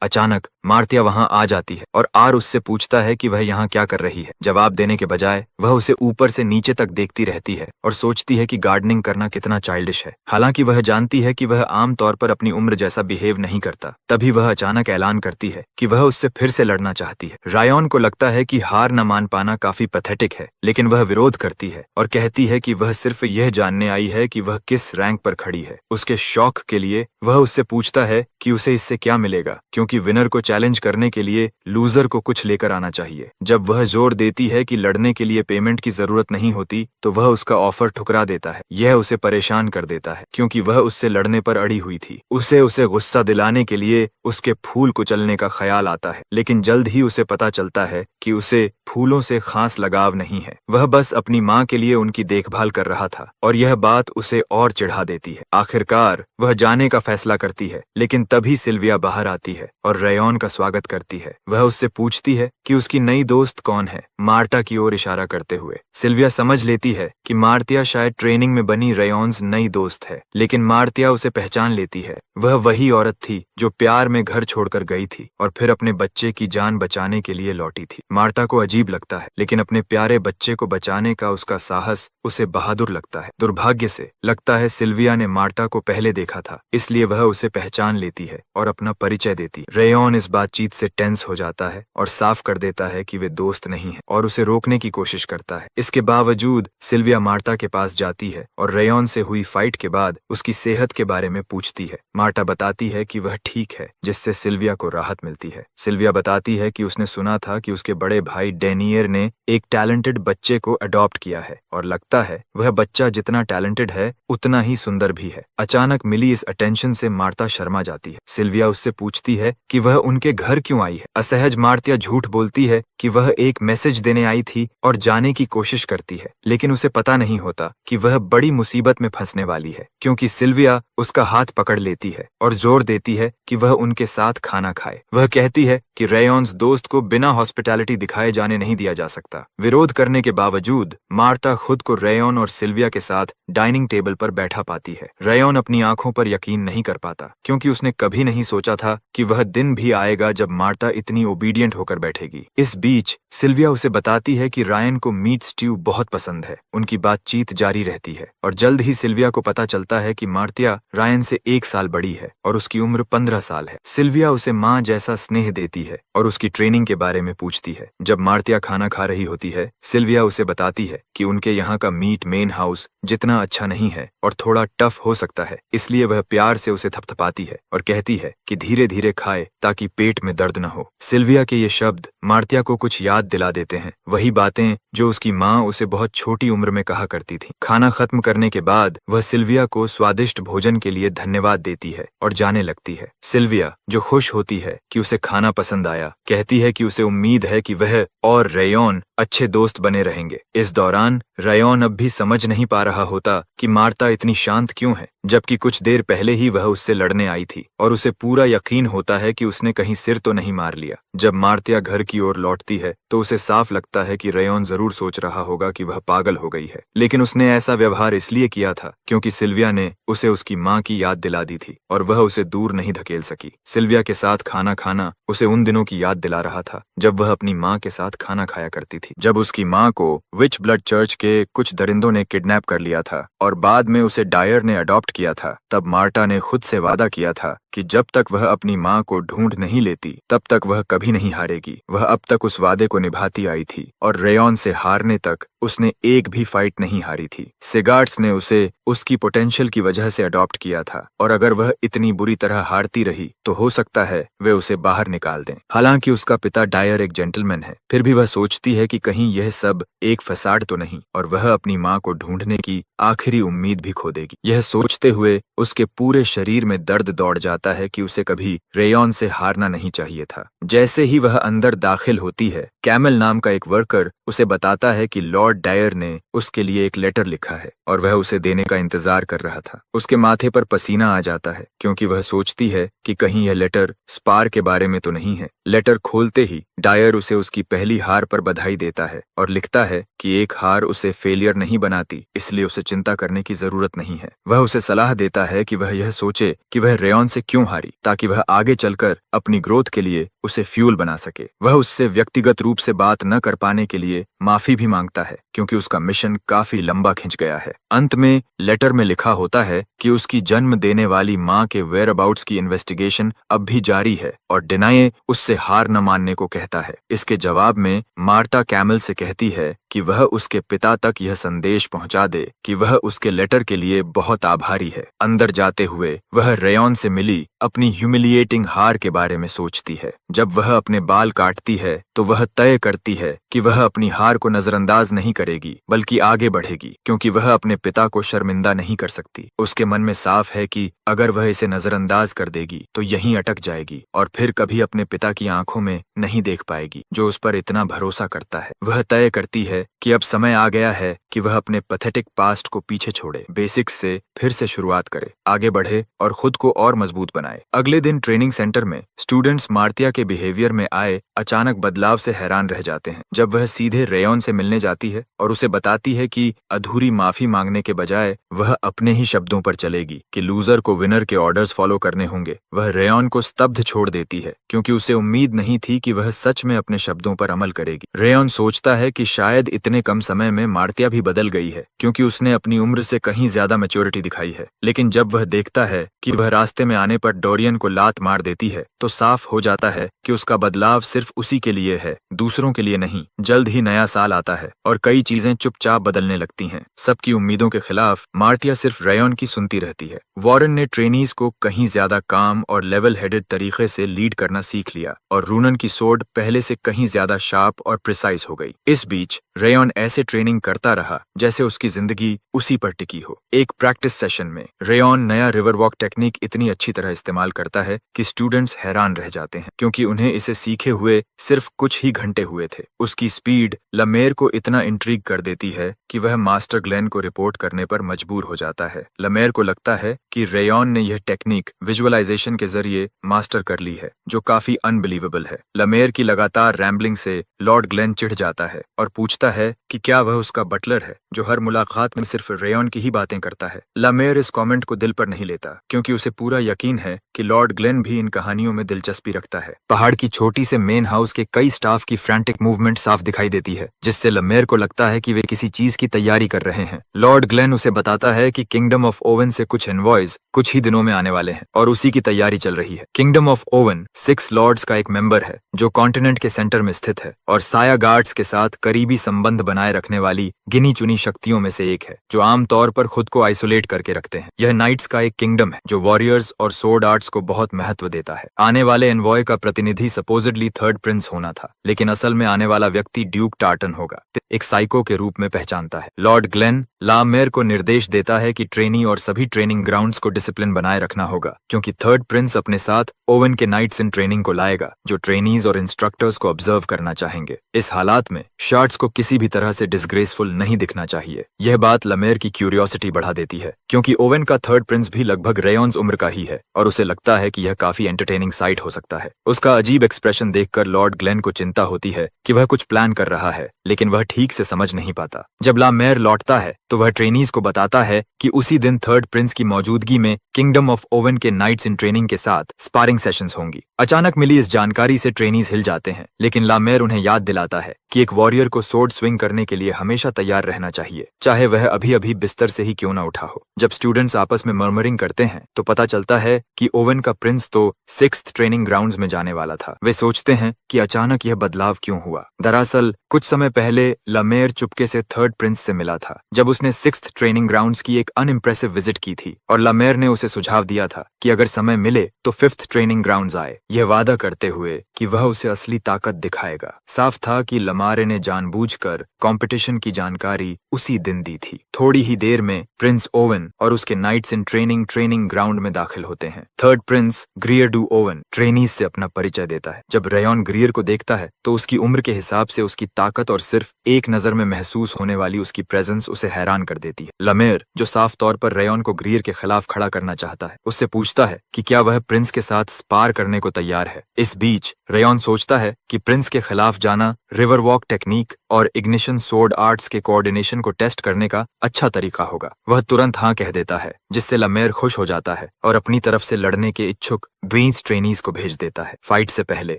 अचानक मार्तिया वहां आ जाती है और आर उससे पूछता है कि वह यहाँ क्या कर रही है। जवाब देने के बजाय वह उसे ऊपर से नीचे तक देखती रहती है और सोचती है कि गार्डनिंग करना कितना चाइल्डिश है। हालांकि वह जानती है कि वह आम तौर पर अपनी उम्र जैसा बिहेव नहीं करता। तभी वह अचानक ऐलान करती है कि वह उससे फिर से लड़ना चाहती है। रायोन को लगता है कि हार न मान पाना काफी पैथेटिक है, लेकिन वह विरोध करती है और कहती है कि वह सिर्फ यह जानने आई है कि वह किस रैंक पर खड़ी है। उसके शौक के लिए वह उससे पूछता है कि उसे इससे क्या मिलेगा, क्योंकि विनर को चैलेंज करने के लिए लूजर को कुछ लेकर आना चाहिए। जब वह जोर देती है कि लड़ने के लिए पेमेंट की जरूरत नहीं होती, तो वह उसका ऑफर ठुकरा देता है। यह उसे परेशान कर देता है, क्योंकि वह उससे लड़ने पर अड़ी हुई थी। उसे गुस्सा दिलाने के लिए उसके फूल कुचलने का ख्याल आता है, लेकिन जल्द ही उसे पता चलता है कि उसे फूलों से खास लगाव नहीं है। वह बस अपनी माँ के लिए उनकी देखभाल कर रहा था और यह बात उसे और चिढ़ा देती है। आखिरकार वह जाने का फैसला करती है, लेकिन तभी सिल्विया बाहर आती है और रेयॉन का स्वागत करती है। वह उससे पूछती है कि उसकी नई दोस्त कौन है, मार्टा की ओर इशारा करते हुए। सिल्विया समझ लेती है कि मार्तिया शायद ट्रेनिंग में बनी रेयॉन्स नई दोस्त है, लेकिन मार्तिया उसे पहचान लेती है। वह वही औरत थी जो प्यार में घर छोड़कर गई थी और फिर अपने बच्चे की जान बचाने के लिए लौटी थी। मार्टा को अजीब लगता है, लेकिन अपने प्यारे बच्चे को बचाने का उसका साहस उसे बहादुर लगता है। दुर्भाग्य से लगता है सिल्विया ने मार्टा को पहले देखा था, इसलिए वह उसे पहचान लेती है और अपना परिचय देती है। रेयॉन इस बातचीत से टेंस हो जाता है और साफ कर देता है कि वे दोस्त नहीं है और उसे रोकने की कोशिश करता है। इसके बावजूद सिल्विया मार्टा के पास जाती है और रेयॉन से हुई फाइट के बाद उसकी सेहत के बारे में पूछती है। मार्टा बताती है कि वह ठीक है, जिससे सिल्विया को राहत मिलती है। सिल्विया बताती है कि उसने सुना था कि उसके बड़े भाई डेनियर ने एक टैलेंटेड बच्चे को अडॉप्ट किया है और लगता है वह बच्चा जितना टैलेंटेड है उतना ही सुंदर भी है। अचानक मिली इस अटेंशन से मार्ता शर्मा जाती है। सिल्विया उससे पूछती है कि वह उनके घर क्यों आई है। असहज मार्तिया झूठ बोलती है कि वह एक मैसेज देने आई थी और जाने की कोशिश करती है, लेकिन उसे पता नहीं होता कि वह बड़ी मुसीबत में फंसने वाली है, क्योंकि सिल्विया उसका हाथ पकड़ लेती है और जोर देती है कि वह उनके साथ खाना खाए। वह कहती है कि रेयॉन्स दोस्त को बिना हॉस्पिटैलिटी दिखाए जाने नहीं दिया जा सकता। विरोध करने के बावजूद मार्ता खुद को रेयॉन और सिल्विया के साथ डाइनिंग टेबल पर बैठा पाती है। रेयॉन अपनी आंखों पर यकीन नहीं कर पाता, क्योंकि उसने कभी नहीं सोचा था कि वह दिन भी आएगा जब मार्ता इतनी ओबीडियंट होकर बैठेगी। इस बीच सिल्विया उसे बताती है कि रायन को मीट स्ट्यू बहुत पसंद है। उनकी बातचीत जारी रहती है और जल्द ही सिल्विया को पता चलता है कि मार्तिया रायन से 1 साल बड़ी है और उसकी उम्र 15 साल है। सिल्विया उसे माँ जैसा स्नेह देती है और उसकी ट्रेनिंग के बारे में पूछती है। जब मार्तिया खाना खा रही होती है, सिल्विया उसे बताती है कि उनके यहाँ का मीट मेन हाउस जितना अच्छा नहीं है और थोड़ा टफ हो सकता है, इसलिए वह प्यार से उसे थपथपाती है और कहती है कि धीरे धीरे खाए ताकि पेट में दर्द न हो। सिल्विया के ये शब्द मार्तिया को कुछ याद दिला देते हैं, वही बातें जो उसकी माँ उसे बहुत छोटी उम्र में कहा करती थी। खाना खत्म करने के बाद वह सिल्विया को स्वादिष्ट भोजन के लिए धन्यवाद देती है और जाने लगती है। सिल्विया, जो खुश होती है कि उसे खाना पसंद आया, कहती है कि उसे उम्मीद है कि वह और रेयॉन अच्छे दोस्त बने रहेंगे। इस दौरान रेयॉन अब भी समझ नहीं पा रहा होता कि मार्ता इतनी शांत क्यों है, जबकि कुछ देर पहले ही वह उससे लड़ने आई थी और उसे पूरा यकीन होता है कि उसने कहीं सिर तो नहीं मार लिया। जब मार्तिया घर की ओर लौटती है तो उसे साफ लगता है कि रेयॉन जरूर सोच रहा होगा कि वह पागल हो गई है, लेकिन उसने ऐसा व्यवहार इसलिए किया था क्योंकि सिल्विया ने उसे उसकी माँ की याद दिला दी थी और वह उसे दूर नहीं धकेल सकी। सिल्विया के साथ खाना खाना उसे उन दिनों की याद दिला रहा था जब वह अपनी माँ के साथ खाना खाया करती थी। जब उसकी माँ को विच ब्लड चर्च के कुछ दरिंदों ने किडनैप कर लिया था और बाद में उसे डायर ने अडॉप्ट किया था, तब मार्टा ने खुद से वादा किया था कि जब तक वह अपनी माँ को ढूंढ नहीं लेती तब तक वह कभी नहीं हारेगी। वह अब तक उस वादे को निभाती आई थी और रेयॉन से हारने तक उसने एक भी फाइट नहीं हारी थी। सिगार्ड्स ने उसे उसकी पोटेंशियल की वजह से अडॉप्ट किया था और अगर वह इतनी बुरी तरह हारती रही तो हो सकता है वे उसे बाहर निकाल दें। हालांकि उसका पिता डायर एक जेंटलमैन है, फिर भी वह सोचती है कि कहीं यह सब एक फसाड तो नहीं और वह अपनी माँ को ढूंढने की आखिरी उम्मीद भी खो देगी। यह सोचते हुए उसके पूरे शरीर में दर्द दौड़ जाता है कि उसे कभी रेयॉन से हारना नहीं चाहिए था। जैसे ही वह अंदर दाखिल होती है, कैमल नाम का एक वर्कर उसे बताता है कि लॉर्ड डायर ने उसके लिए एक लेटर लिखा है और वह उसे देने का इंतजार कर रहा था। उसके माथे पर पसीना आ जाता है क्योंकि वह सोचती है कि कहीं यह लेटर स्पार के बारे में तो नहीं है। लेटर खोलते ही डायर उसे उसकी पहली हार पर बधाई देता है और लिखता है कि एक हार उसे फेलियर नहीं बनाती, इसलिए उसे चिंता करने की जरूरत नहीं है। वह उसे सलाह देता है कि वह यह सोचे कि वह रेयॉन से क्यों हारी, ताकि वह आगे चलकर अपनी ग्रोथ के लिए उसे फ्यूल बना सके। वह उससे व्यक्तिगत रूप से बात न कर पाने के लिए माफी भी मांगता है क्योंकि उसका मिशन काफी लंबा खिंच गया है। अंत में लेटर में लिखा होता है कि उसकी जन्म देने वाली माँ के वेयर अबाउट्स की इन्वेस्टिगेशन अब भी जारी है और डिनाये उससे हार न मानने को कहता है। इसके जवाब में मार्टा कैमल से कहती है कि वह उसके पिता तक यह संदेश पहुंचा दे कि वह उसके लेटर के लिए बहुत आभारी है। अंदर जाते हुए वह रेयॉन से मिली अपनी ह्यूमिलिएटिंग हार के बारे में सोचती है। जब वह अपने बाल काटती है तो वह तय करती है कि वह अपनी हार को नजरअंदाज नहीं करेगी बल्कि आगे बढ़ेगी, क्योंकि वह अपने पिता को शर्मिंदा नहीं कर सकती। उसके मन में साफ है कि अगर वह इसे नजरअंदाज कर देगी तो यहीं अटक जाएगी और फिर कभी अपने पिता की आंखों में नहीं देख पाएगी जो उस पर इतना भरोसा करता है। वह तय करती है कि अब समय आ गया है कि वह अपने पैथेटिक पास्ट को पीछे छोड़े, बेसिक्स से फिर से शुरुआत करे, आगे बढ़े और खुद को और मजबूत बनाए। अगले दिन ट्रेनिंग सेंटर में स्टूडेंट्स मार्तिया के बिहेवियर में आए अचानक बदलाव से हैरान रह जाते हैं। जब वह सीधे रेयॉन से मिलने जाती है और उसे बताती है कि अधूरी माफी मांगने के बजाय वह अपने ही शब्दों पर चलेगी कि लूजर को विनर के ऑर्डर्स फॉलो करने होंगे, वह रेयॉन को स्तब्ध छोड़ देती है क्योंकि उसे उम्मीद नहीं थी कि वह सच में अपने शब्दों पर अमल करेगी। रेयॉन सोचता है कि शायद इतने कम समय में मार्तिया भी बदल गई है क्योंकि उसने अपनी उम्र से कहीं ज्यादा मैच्योरिटी दिखाई है। लेकिन जब वह देखता है कि वह रास्ते में आने पर डोरियन को लात मार देती है तो साफ हो जाता है कि उसका बदलाव सिर्फ उसी के लिए है, दूसरों के लिए नहीं। जल्द ही नया साल आता है और कई चीजें चुपचाप बदलने लगती हैं। सबकी उम्मीदों के खिलाफ मार्तिया सिर्फ रेयॉन की सुनती रहती है। वॉरेन ने ट्रेनीज को कहीं ज्यादा काम और लेवल हेडेड तरीके से लीड करना सीख लिया और रूनन की सोर्ड पहले से कहीं ज्यादा शार्प और प्रिसाइज हो गई। इस बीच रेयॉन ऐसे ट्रेनिंग करता रहा जैसे उसकी जिंदगी उसी पर टिकी हो। एक प्रैक्टिस सेशन में रेयॉन नया रिवर वॉक टेक्निक इतनी अच्छी तरह इस्तेमाल करता है कि स्टूडेंट्स हैरान रह जाते हैं क्योंकि उन्हें इसे सीखे हुए सिर्फ कुछ ही घंटे हुए थे। उसकी स्पीड लमेर को इतना इंट्रीग कर देती है कि वह मास्टर ग्लेन को रिपोर्ट करने पर मजबूर हो जाता है। लमेर को लगता है कि रेयॉन ने यह टेक्निक विजुअलाइजेशन के जरिए मास्टर कर ली है, जो काफी अनबिलीवेबल है। लमेर की लगातार रैम्बलिंग से लॉर्ड ग्लेन चिढ़ जाता है और पूछता है कि क्या वह उसका बटलर है जो हर मुलाकात में सिर्फ रेयॉन की ही बातें करता है। लमेर इस कमेंट को दिल पर नहीं लेता क्योंकि उसे पूरा यकीन है कि लॉर्ड ग्लेन भी इन कहानियों में दिलचस्पी रखता है। पहाड़ की छोटी से मेन हाउस के कई स्टाफ की फ्रैंटिक मूवमेंट साफ दिखाई देती है, जिससे लमेर को लगता है कि वे किसी चीज की तैयारी कर रहे हैं। लॉर्ड ग्लेन उसे बताता है कि किंगडम ऑफ ओवन से कुछ इनवॉइस कुछ ही दिनों में आने वाले हैं और उसी की तैयारी चल रही है। किंगडम ऑफ ओवन 6 लॉर्ड्स का एक मेंबर है जो कॉन्टिनेंट के सेंटर में स्थित है और साया गार्ड्स के साथ करीबी संबंध बनाए रखने वाली गिनी चुनी शक्तियों में से एक है जो आमतौर पर खुद को आइसोलेट करके रखते हैं। यह नाइट्स का एक किंगडम है जो वॉरियर्स और सोर्ड आर्ट्स को बहुत महत्व देता है। आने वाले एनवॉय का प्रतिनिधि सपोजिडली थर्ड प्रिंस होना था, लेकिन असल में आने वाला व्यक्ति ड्यूक टार्टन होगा, एक साइको के रूप में पहचानता है। लॉर्ड ग्लेन लामेर को निर्देश देता है कि ट्रेनी और सभी ट्रेनिंग ग्राउंड्स को डिसिप्लिन बनाए रखना होगा क्योंकि थर्ड प्रिंस अपने साथ ओवन के नाइट्स इन ट्रेनिंग को लाएगा जो ट्रेनीज और इंस्ट्रक्टर्स को ऑब्जर्व करना चाहेंगे। इस हालात में शार्ट्स को किसी भी तरह से डिसग्रेसफुल नहीं दिखना चाहिए। यह बात लमेर की क्यूरियोसिटी बढ़ा देती है क्योंकि ओवन का थर्ड प्रिंस भी लगभग रेयॉन्स उम्र का ही है और उसे लगता है कि यह काफी एंटरटेनिंग साइट हो सकता है। उसका अजीब एक्सप्रेशन देखकर लॉर्ड ग्लेन को चिंता होती है कि वह कुछ प्लान कर रहा है, लेकिन वह ठीक से समझ नहीं पाता। जब लामेर लौटता है तो वह ट्रेनीज को बताता है कि उसी दिन थर्ड प्रिंस की मौजूदगी में किंगडम ऑफ ओवन के नाइट्स इन ट्रेनिंग के साथ स्पारिंग सेशंस होंगी। अचानक मिली इस जानकारी से ट्रेनीज हिल जाते हैं, लेकिन लामेर उन्हें याद दिलाता है कि एक वॉरियर को सोर्ड स्विंग करने के लिए हमेशा तैयार रहना चाहिए, चाहे वह अभी अभी बिस्तर से ही क्यों न उठा हो। जब स्टूडेंट्स आपस में मर्मरिंग करते हैं तो पता चलता है कि ओवन का प्रिंस तो 6th ट्रेनिंग ग्राउंड्स में जाने वाला था। वे सोचते हैं कि अचानक यह बदलाव क्यों हुआ। दरअसल कुछ समय पहले लमेर चुपके से थर्ड प्रिंस से मिला था। जब उसने 6th ट्रेनिंग ग्राउंड्स की एक अनइम्प्रेसिव विजिट की थी और लमेर ने उसे सुझाव दिया था कि अगर समय मिले तो 5th ट्रेनिंग ग्राउंड्स आए, यह वादा करते हुए कि वह उसे असली ताकत दिखाएगा। साफ था कि लमारे ने जानबूझकर कंपटीशन की जानकारी उसी दिन दी थी। थोड़ी ही देर में प्रिंस ओवन और उसके नाइट्स इन ट्रेनिंग ग्राउंड में दाखिल होते हैं। Third Prince ग्रियर do oven trainees से अपना परिचय देता है। जब रेयॉन ग्रियर को देखता है तो उसकी उम्र के हिसाब से उसकी ताकत और सिर्फ एक नजर में महसूस होने वाली उसकी प्रेजेंस उसे हैरान कर देती है। लमेर, जो साफ तौर पर रेयॉन को ग्रियर के खिलाफ खड़ा करना चाहता है, उससे पूछता है कि क्या वह प्रिंस के साथ स्पार करने को तैयार है। इस बीच रेयॉन सोचता है कि प्रिंस के खिलाफ जाना रिवर वॉक टेक्निक और इग्निशन सोर्ड आर्ट्स के कोऑर्डिनेशन को टेस्ट करने का अच्छा तरीका होगा। वह तुरंत हाँ कह देता है, जिससे लमेर खुश हो जाता है और अपनी तरफ से लड़ने के इच्छुक 20 ट्रेनीज को भेज देता है। फाइट से पहले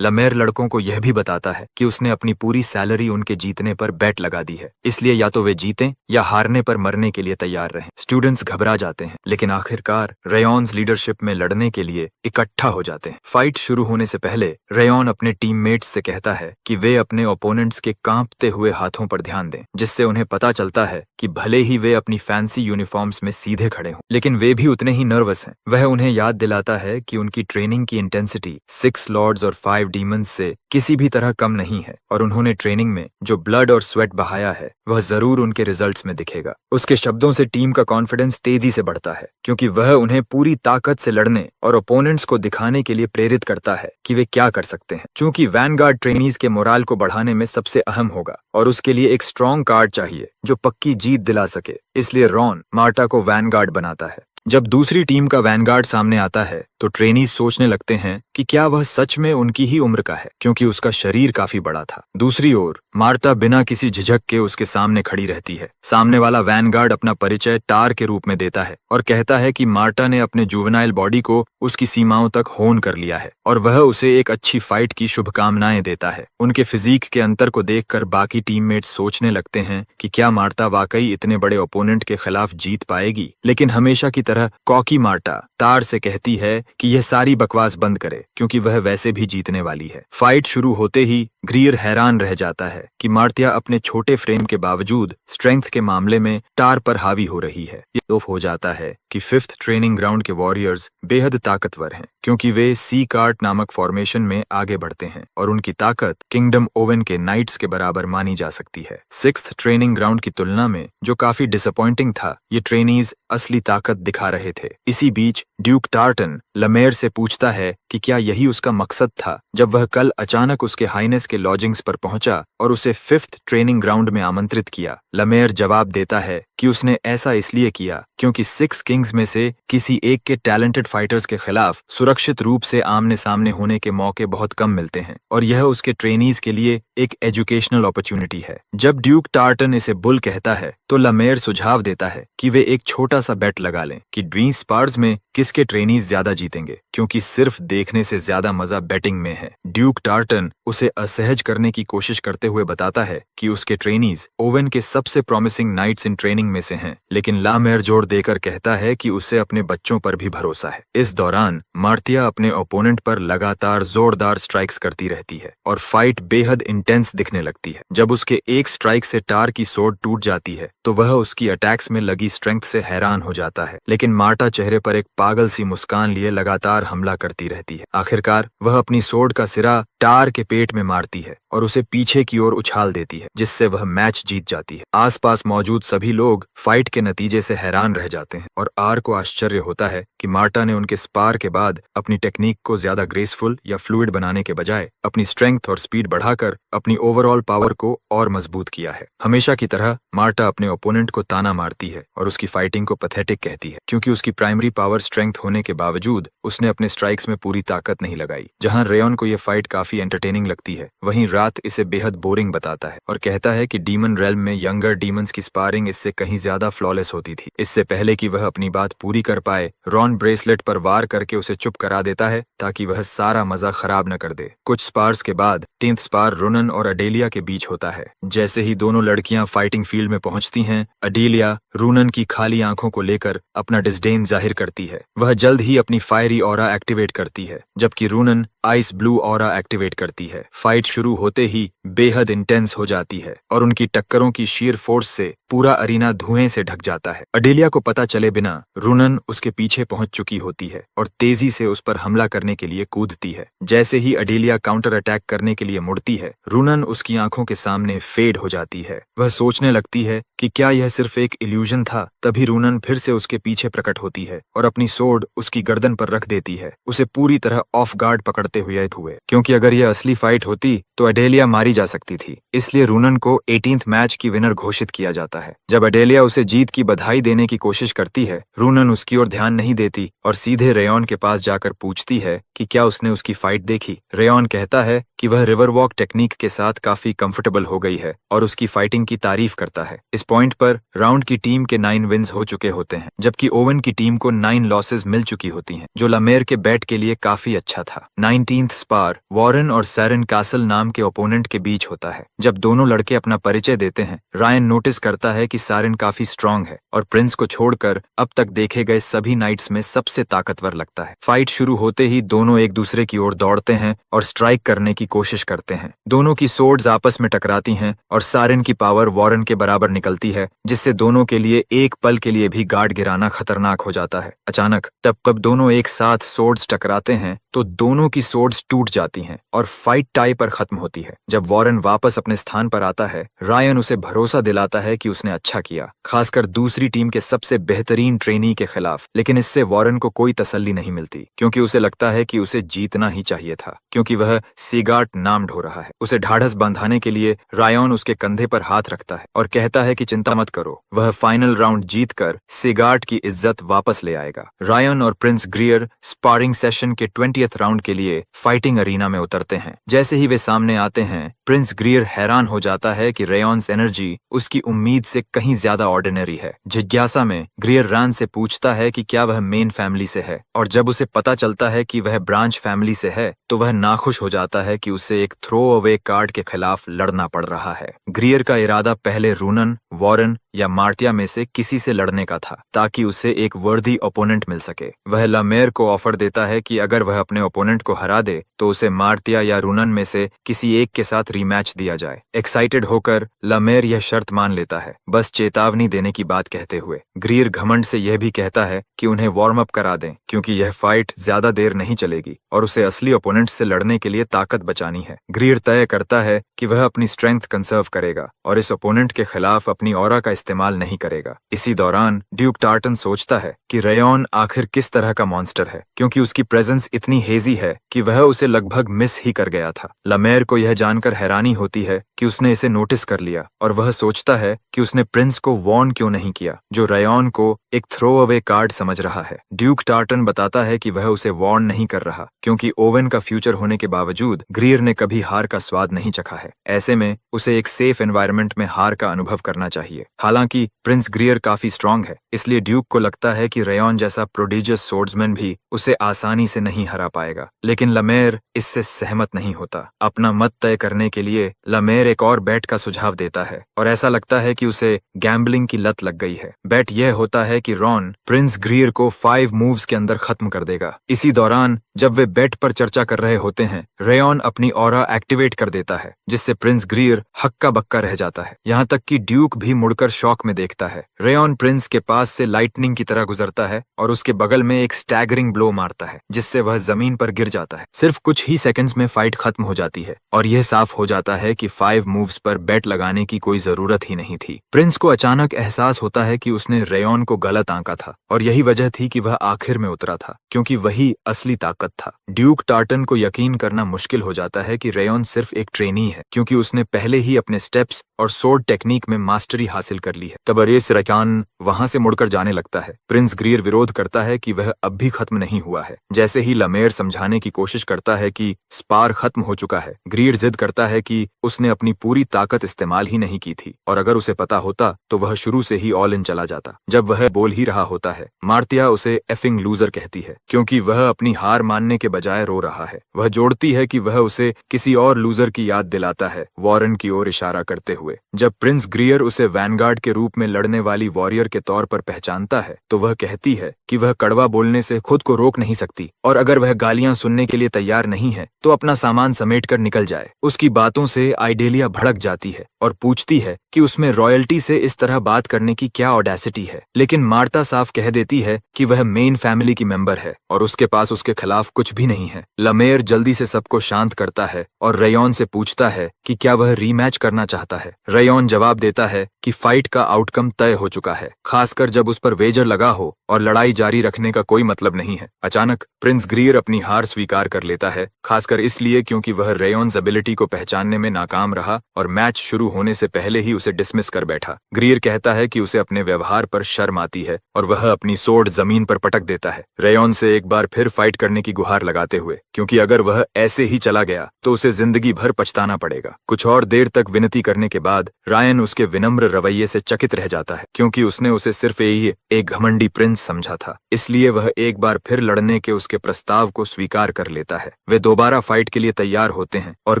लमेर लड़कों को यह भी बताता है कि उसने अपनी पूरी सैलरी उनके जीतने पर बेट लगा दी है, इसलिए या तो वे जीतें या हारने पर मरने के लिए तैयार रहें। स्टूडेंट्स घबरा जाते हैं, लेकिन आखिरकार रेयॉन्स लीडरशिप में लड़ने के लिए इकट्ठा हो जाते हैं। फाइट शुरू होने से पहले रेयॉन अपने टीममेट्स से कहता है कि वे अपने ओपोनेंट्स के कांपते हुए हाथों पर ध्यान दें, जिससे उन्हें पता चलता है कि भले ही वे अपनी फैंसी यूनिफॉर्म्स में सीधे खड़े हों, लेकिन वे भी उतने ही नर्वस हैं। वह उन्हें याद दिलाता है कि उनकी ट्रेनिंग की इंटेंसिटी 6 लॉर्ड्स और 5 डीमंस से किसी भी तरह कम नहीं है और उन्होंने ट्रेनिंग में जो ब्लड और स्वेट बहाया है वह जरूर उनके रिजल्ट्स में दिखेगा। उसके शब्दों से टीम का कॉन्फिडेंस तेजी से बढ़ता है, क्योंकि वह उन्हें पूरी ताकत से लड़ने और ओपोनेंट्स को दिखाने के लिए प्रेरित करता है कि वे क्या कर सकते हैं। चूंकि वैनगार्ड ट्रेनीज के मोराल को बढ़ाने में सबसे अहम होगा और उसके लिए एक स्ट्रॉन्ग कार्ड चाहिए जो पक्की जीत दिला सके, इसलिए रॉन मार्टा को वैनगार्ड बनाता है। जब दूसरी टीम का वैनगार्ड सामने आता है तो ट्रेनीज सोचने लगते हैं कि क्या वह सच में उनकी ही उम्र का है, क्योंकि उसका शरीर काफी बड़ा था। दूसरी ओर मार्टा बिना किसी झिझक के उसके सामने खड़ी रहती है। सामने वाला वैनगार्ड अपना परिचय टार के रूप में देता है और कहता है कि मार्टा ने अपने जुवेनाइल बॉडी को उसकी सीमाओं तक होन कर लिया है और वह उसे एक अच्छी फाइट की शुभकामनाएं देता है। उनके फिजिक के अंतर को देखकर बाकी टीममेट्स सोचने लगते हैं कि क्या मार्टा वाकई इतने बड़े ओपोनेंट के खिलाफ जीत पाएगी, लेकिन हमेशा की तरह कॉकी मार्टा तार से कहती है कि यह सारी बकवास बंद करे, क्योंकि वह वैसे भी जीतने वाली है। फाइट शुरू होते ही ग्रियर हैरान रह जाता है कि मार्टिया अपने छोटे फ्रेम के बावजूद स्ट्रेंथ के मामले में टार पर हावी हो रही है। ये तो हो जाता है कि 5th ट्रेनिंग ग्राउंड के वॉरियर्स बेहद ताकतवर हैं, क्योंकि वे सी कार्ट नामक फॉर्मेशन में आगे बढ़ते हैं और उनकी ताकत किंगडम ओवन के नाइट्स के बराबर मानी जा सकती है। 6th ट्रेनिंग ग्राउंड की तुलना में जो काफी डिसअपॉइंटिंग था, ये ट्रेनीज असली ताकत दिखा रहे थे। इसी बीच ड्यूक टार्टन लमेर से पूछता है कि क्या यही उसका मकसद था जब वह कल अचानक उसके हाइनेस के लॉजिंग्स पर पहुंचा और उसे 5th ट्रेनिंग ग्राउंड में आमंत्रित किया। लमेर जवाब देता है कि उसने ऐसा इसलिए किया क्योंकि 6 किंग्स में से किसी एक के टैलेंटेड फाइटर्स के खिलाफ सुरक्षित रूप से आमने सामने होने के मौके बहुत कम मिलते हैं और यह उसके ट्रेनीज के लिए एक एजुकेशनल अपॉर्चुनिटी है। जब ड्यूक टार्टन इसे बुल कहता है तो लमेर सुझाव देता है कि वे एक छोटा सा बेट लगा लें कि ड्वींस स्पार्स में किसके ट्रेनीज ज्यादा जीतेंगे, क्योंकि सिर्फ देखने से ज्यादा मजा बेटिंग में है। ड्यूक टार्टन उसे असहज करने की कोशिश करते हुए बताता है कि उसके ट्रेनीज ओवन के सबसे प्रॉमिसिंग नाइट्स इन ट्रेनिंग में से हैं, लेकिन लामेर जोर देकर कहता है कि उसे अपने बच्चों पर भी भरोसा है। इस दौरान मार्टिया अपने ओपोनेंट पर लगातार जोरदार स्ट्राइक्स करती रहती है और फाइट बेहद इंटेंस दिखने लगती है। जब उसके एक स्ट्राइक से टार की सोर्ड टूट जाती है तो वह उसकी अटैक्स में लगी स्ट्रेंथ से हैरान हो जाता है, लेकिन मार्टा चेहरे पर एक पागल सी मुस्कान लिए लगातार हमला करती रहती है। आखिरकार वह अपनी सोर्ड का सिरा टार के पेट में मारती है और उसे पीछे की ओर उछाल देती है, जिससे वह मैच जीत जाती है। आसपास मौजूद सभी लोग फाइट के नतीजे से हैरान रह जाते हैं और आर को आश्चर्य होता है कि मार्टा ने उनके स्पार के बाद अपनी टेक्निक को ज्यादा ग्रेसफुल या फ्लूइड बनाने के बजाय अपनी स्ट्रेंथ और स्पीड बढ़ाकर अपनी ओवरऑल पावर को और मजबूत किया है। हमेशा की तरह मार्टा अपने ओपोनेंट को ताना मारती है और उसकी फाइटिंग को पैथेटिक कहती है, क्योंकि उसकी प्राइमरी पावर स्ट्रेंथ होने के बावजूद उसने अपने स्ट्राइक्स में पूरी ताकत नहीं लगाई। जहां रेयॉन को यह फाइट काफी एंटरटेनिंग लगती है, वहीं रात इसे बेहद बोरिंग बताता है और कहता है कि डीमन रेल्म में यंगर डीमंस की स्पारिंग इससे कहीं ज्यादा फ्लॉलेस होती थी। इससे पहले कि वह अपनी बात पूरी कर पाए, रॉन ब्रेसलेट पर वार करके उसे चुप करा देता है ताकि वह सारा मजा खराब न कर दे। कुछ स्पार्स के बाद 10th स्पार रुनन और अडेलिया के बीच होता है। जैसे ही दोनों लड़कियां फाइटिंग फील्ड में पहुंचती हैं, अडेलिया रूनन की खाली आंखों को लेकर अपना डिस्डेन जाहिर करती है। वह जल्द ही अपनी फायरी ऑरा एक्टिवेट करती है, जबकि रूनन आइस ब्लू ऑरा एक्टिवेट करती है। फाइट शुरू होते ही बेहद इंटेंस हो जाती है और उनकी टक्करों की शीर फोर्स से पूरा अरीना धुएं से ढक जाता है। अडेलिया को पता चले बिना रूनन उसके पीछे पहुंच चुकी होती है और तेजी से उस पर हमला करने के लिए कूदती है। जैसे ही अडेलिया काउंटर अटैक करने के लिए मुड़ती है, रूनन उसकी आंखों के सामने फेड हो जाती है। वह सोचने लगती है कि क्या यह सिर्फ एक इल्यूजन था। तभी रूनन फिर से उसके पीछे प्रकट होती है और अपनी सोर्ड उसकी गर्दन पर रख देती है, उसे पूरी तरह ऑफ गार्ड पकड़ते हुए क्योंकि अगर यह असली फाइट होती तो अडेलिया मारी जा सकती थी। इसलिए रूनन को 18th मैच की विनर घोषित किया जाता है। जब अडेलिया उसे जीत की बधाई देने की कोशिश करती है, रूनन उसकी ओर ध्यान नहीं देती और सीधे रेयॉन के पास जाकर पूछती है कि क्या उसने उसकी फाइट देखी। रेयॉन कहता है कि वह रिवर वॉक टेक्निक के साथ काफी कंफर्टेबल हो गई है और उसकी फाइटिंग की तारीफ करता है। इस पॉइंट पर राउंड की टीम के 9 विन्स हो चुके होते हैं, जबकि ओवन की टीम को 9 लॉसेस मिल चुकी होती हैं, जो लमेर के बैट के लिए काफी अच्छा था। 19th स्पार वॉरेन और सैरन कासल नाम के ओपोनेंट के बीच होता है। जब दोनों लड़के अपना परिचय देते हैं, रायन नोटिस करता है कि सैरन काफी स्ट्रांग है और प्रिंस को छोड़कर अब तक देखे गए सभी नाइट्स में सबसे ताकतवर लगता है। फाइट शुरू होते ही दोनों एक दूसरे की ओर दौड़ते हैं और स्ट्राइक करने की कोशिश करते हैं। दोनों की सोर्ड्स आपस में टकराती हैं और सैरन की पावर वॉरेन के बराबर निकलती है, जिससे दोनों के लिए एक पल के लिए भी गार्ड गिराना खतरनाक हो जाता है। अचानक जब दोनों एक साथ सोर्ड्स टकराते हैं तो दोनों की सोर्ड्स टूट जाती हैं और फाइट टाई पर खत्म होती है। जब वॉरेन वापस अपने स्थान पर आता है, रायन उसे भरोसा दिलाता है कि उसने अच्छा किया, खासकर दूसरी टीम के सबसे बेहतरीन ट्रेनी के खिलाफ। लेकिन इससे वॉरेन को कोई तसल्ली नहीं मिलती, क्योंकि उसे लगता है कि उसे जीतना ही चाहिए था, क्योंकि वह सीगार्ट नाम ढो रहा है। उसे ढाढ़स बंधाने के लिए रायन उसके कंधे पर हाथ रखता है और कहता है कि चिंता मत करो, वह फाइनल राउंड जीतकर सीगार्ट की इज्जत वापस ले आएगा। रायन और प्रिंस ग्रियर स्पारिंग सेशन के 20th राउंड के लिए फाइटिंग अरीना में उतरते हैं। जैसे ही वे सामने आते हैं, प्रिंस ग्रियर हैरान हो जाता है कि रेयॉन्स एनर्जी उसकी उम्मीद से कहीं ज्यादा ऑर्डिनरी है। जिज्ञासा में ग्रियर रान से पूछता है कि क्या वह मेन फैमिली से है, और जब उसे पता चलता है कि वह ब्रांच फैमिली से है तो वह नाखुश हो जाता है कि उसे एक थ्रो अवे कार्ड के खिलाफ लड़ना पड़ रहा है। ग्रियर का इरादा पहले रूनन, वॉरेन या मार्टिया में से किसी से लड़ने का था, ताकि उसे एक वर्दी ओपोनेंट मिल सके। वह लमेर को ऑफर देता है कि अगर वह अपने ओपोनेंट को हरा दे तो उसे मार्टिया या रूनन में से किसी एक के साथ रीमैच दिया जाए। एक्साइटेड होकर लमेर यह शर्त मान लेता है, बस चेतावनी देने की बात कहते हुए। ग्रियर घमंड से यह भी कहता है कि उन्हें वार्म अप करा दें, क्योंकि यह फाइट ज्यादा देर नहीं चलेगी और उसे असली ओपोनेंट से लड़ने के लिए ताकत बचानी है। ग्रियर तय करता है कि वह अपनी स्ट्रेंथ कंसर्व करेगा और इस ओपोनेंट के खिलाफ अपनी ऑरा का इस्तेमाल नहीं करेगा। इसी दौरान ड्यूक टार्टन सोचता है कि रेयॉन आखिर किस तरह का मॉन्स्टर है, क्योंकि उसकी प्रेजेंस इतनी हेजी है कि वह उसे लगभग मिस ही कर गया था। लमेर को यह जानकर हैरानी होती है कि उसने इसे नोटिस कर लिया और वह सोचता है कि उसने प्रिंस को वॉर्न क्यों नहीं किया, जो रेयॉन को एक थ्रो अवे कार्ड समझ रहा है। ड्यूक टार्टन बताता है कि वह उसे वॉर्न नहीं कर रहा, क्योंकि ओवेन का फ्यूचर होने के बावजूद ग्रियर ने कभी हार का स्वाद नहीं चखा है। ऐसे में उसे एक सेफ एनवायरनमेंट में हार का अनुभव करना चाहिए। हालांकि प्रिंस ग्रियर काफी स्ट्रांग है, इसलिए ड्यूक को लगता है कि रेयॉन जैसा प्रोडिजियस सोर्ड्समैन भी उसे आसानी से नहीं हरा पाएगा। लेकिन लमेर इससे सहमत नहीं होता। अपना मत तय करने के लिए लमेर एक और बैट का सुझाव देता है और ऐसा लगता है कि उसे गैम्बलिंग की लत लग गई है। बैट यह होता है कि रॉन प्रिंस ग्रियर को 5 मूव्स के अंदर खत्म कर देगा। इसी दौरान जब वे बैट पर चर्चा कर रहे होते हैं, रेयॉन अपनी ऑरा एक्टिवेट कर देता है, जिससे प्रिंस ग्रियर हक्का बक्का रह जाता है। यहाँ तक कि ड्यूक भी मुड़कर शॉक में देखता है। रेयॉन प्रिंस के पास से लाइटनिंग की तरह गुजरता है और उसके बगल में एक स्टैगरिंग ब्लो मारता है, जिससे वह जमीन पर गिर जाता है। सिर्फ कुछ ही सेकंड्स में फाइट खत्म हो जाती है और यह साफ हो जाता है कि 5 मूव्स पर बेट लगाने की कोई जरूरत ही नहीं थी। प्रिंस को अचानक एहसास होता है कि उसने रेयॉन को गलत आंका था और यही वजह थी कि वह आखिर में उतरा था, क्योंकि वही असली ताकत था। ड्यूक टार्टन को यकीन करना मुश्किल हो जाता है कि रेयॉन सिर्फ एक ट्रेनी है, क्योंकि उसने पहले ही अपने स्टेप्स और सोर्ड टेक्निक में मास्टरी हासिल कर ली है। तब अरेस रकान वहां से मुड़कर जाने लगता है। प्रिंस ग्रियर विरोध करता है कि वह अब भी खत्म नहीं हुआ है। जैसे ही लमेर समझाने की कोशिश करता है कि स्पार खत्म हो चुका है, ग्रियर जिद करता है कि उसने अपनी पूरी ताकत इस्तेमाल ही नहीं की थी और अगर उसे पता होता तो वह शुरू से ही ऑल इन चला जाता। जब वह बोल ही रहा होता है, मार्टिया उसे एफिंग लूजर कहती है, क्योंकि वह अपनी हार मानने के बजाय रो रहा है। वह जोड़ती है कि वह उसे किसी और लूजर की याद दिलाता है, वॉरेन की ओर इशारा करते हुए। जब प्रिंस ग्रियर उसे वैनगार्ड के रूप में लड़ने वाली वॉरियर के तौर पर पहचानता है तो वह कहती है कि वह कड़वा बोलने से खुद को रोक नहीं सकती और अगर वह गालियां सुनने के लिए तैयार नहीं है तो अपना सामान समेट कर निकल जाए। उसकी बातों से आइडेलिया सहेलियां भड़क जाती है और पूछती है कि उसमें रॉयल्टी से इस तरह बात करने की क्या ऑडेसिटी है, लेकिन मार्ता साफ कह देती है कि वह मेन फैमिली की मेंबर है और उसके पास उसके खिलाफ कुछ भी नहीं है। लमेर जल्दी से सबको शांत करता है और रेयॉन से पूछता है कि क्या वह रीमैच करना चाहता है। रेयॉन जवाब देता है कि फाइट का आउटकम तय हो चुका है, खासकर जब उस पर वेजर लगा हो और लड़ाई जारी रखने का कोई मतलब नहीं है। अचानक प्रिंस ग्रीर अपनी हार स्वीकार कर लेता है, खासकर इसलिए क्योंकि वह रेयॉन्स एबिलिटी को पहचानने में नाकाम रहा और मैच शुरू होने से पहले ही उसे डिसमिस कर बैठा। ग्रीर कहता है कि उसे अपने व्यवहार पर शर्म आती है और वह अपनी सोर्ड जमीन पर पटक देता है, रेयॉन से एक बार फिर फाइट करने की गुहार लगाते हुए, क्योंकि अगर वह ऐसे ही चला गया तो उसे जिंदगी भर पछताना पड़ेगा। कुछ और देर तक विनती करने के बाद रायन उसके विनम्र रवैये से चकित रह जाता है, क्योंकि उसने उसे सिर्फ एक घमंडी प्रिंस समझा था। इसलिए वह एक बार फिर लड़ने के उसके प्रस्ताव को स्वीकार कर लेता है। वे दोबारा फाइट के लिए तैयार होते हैं और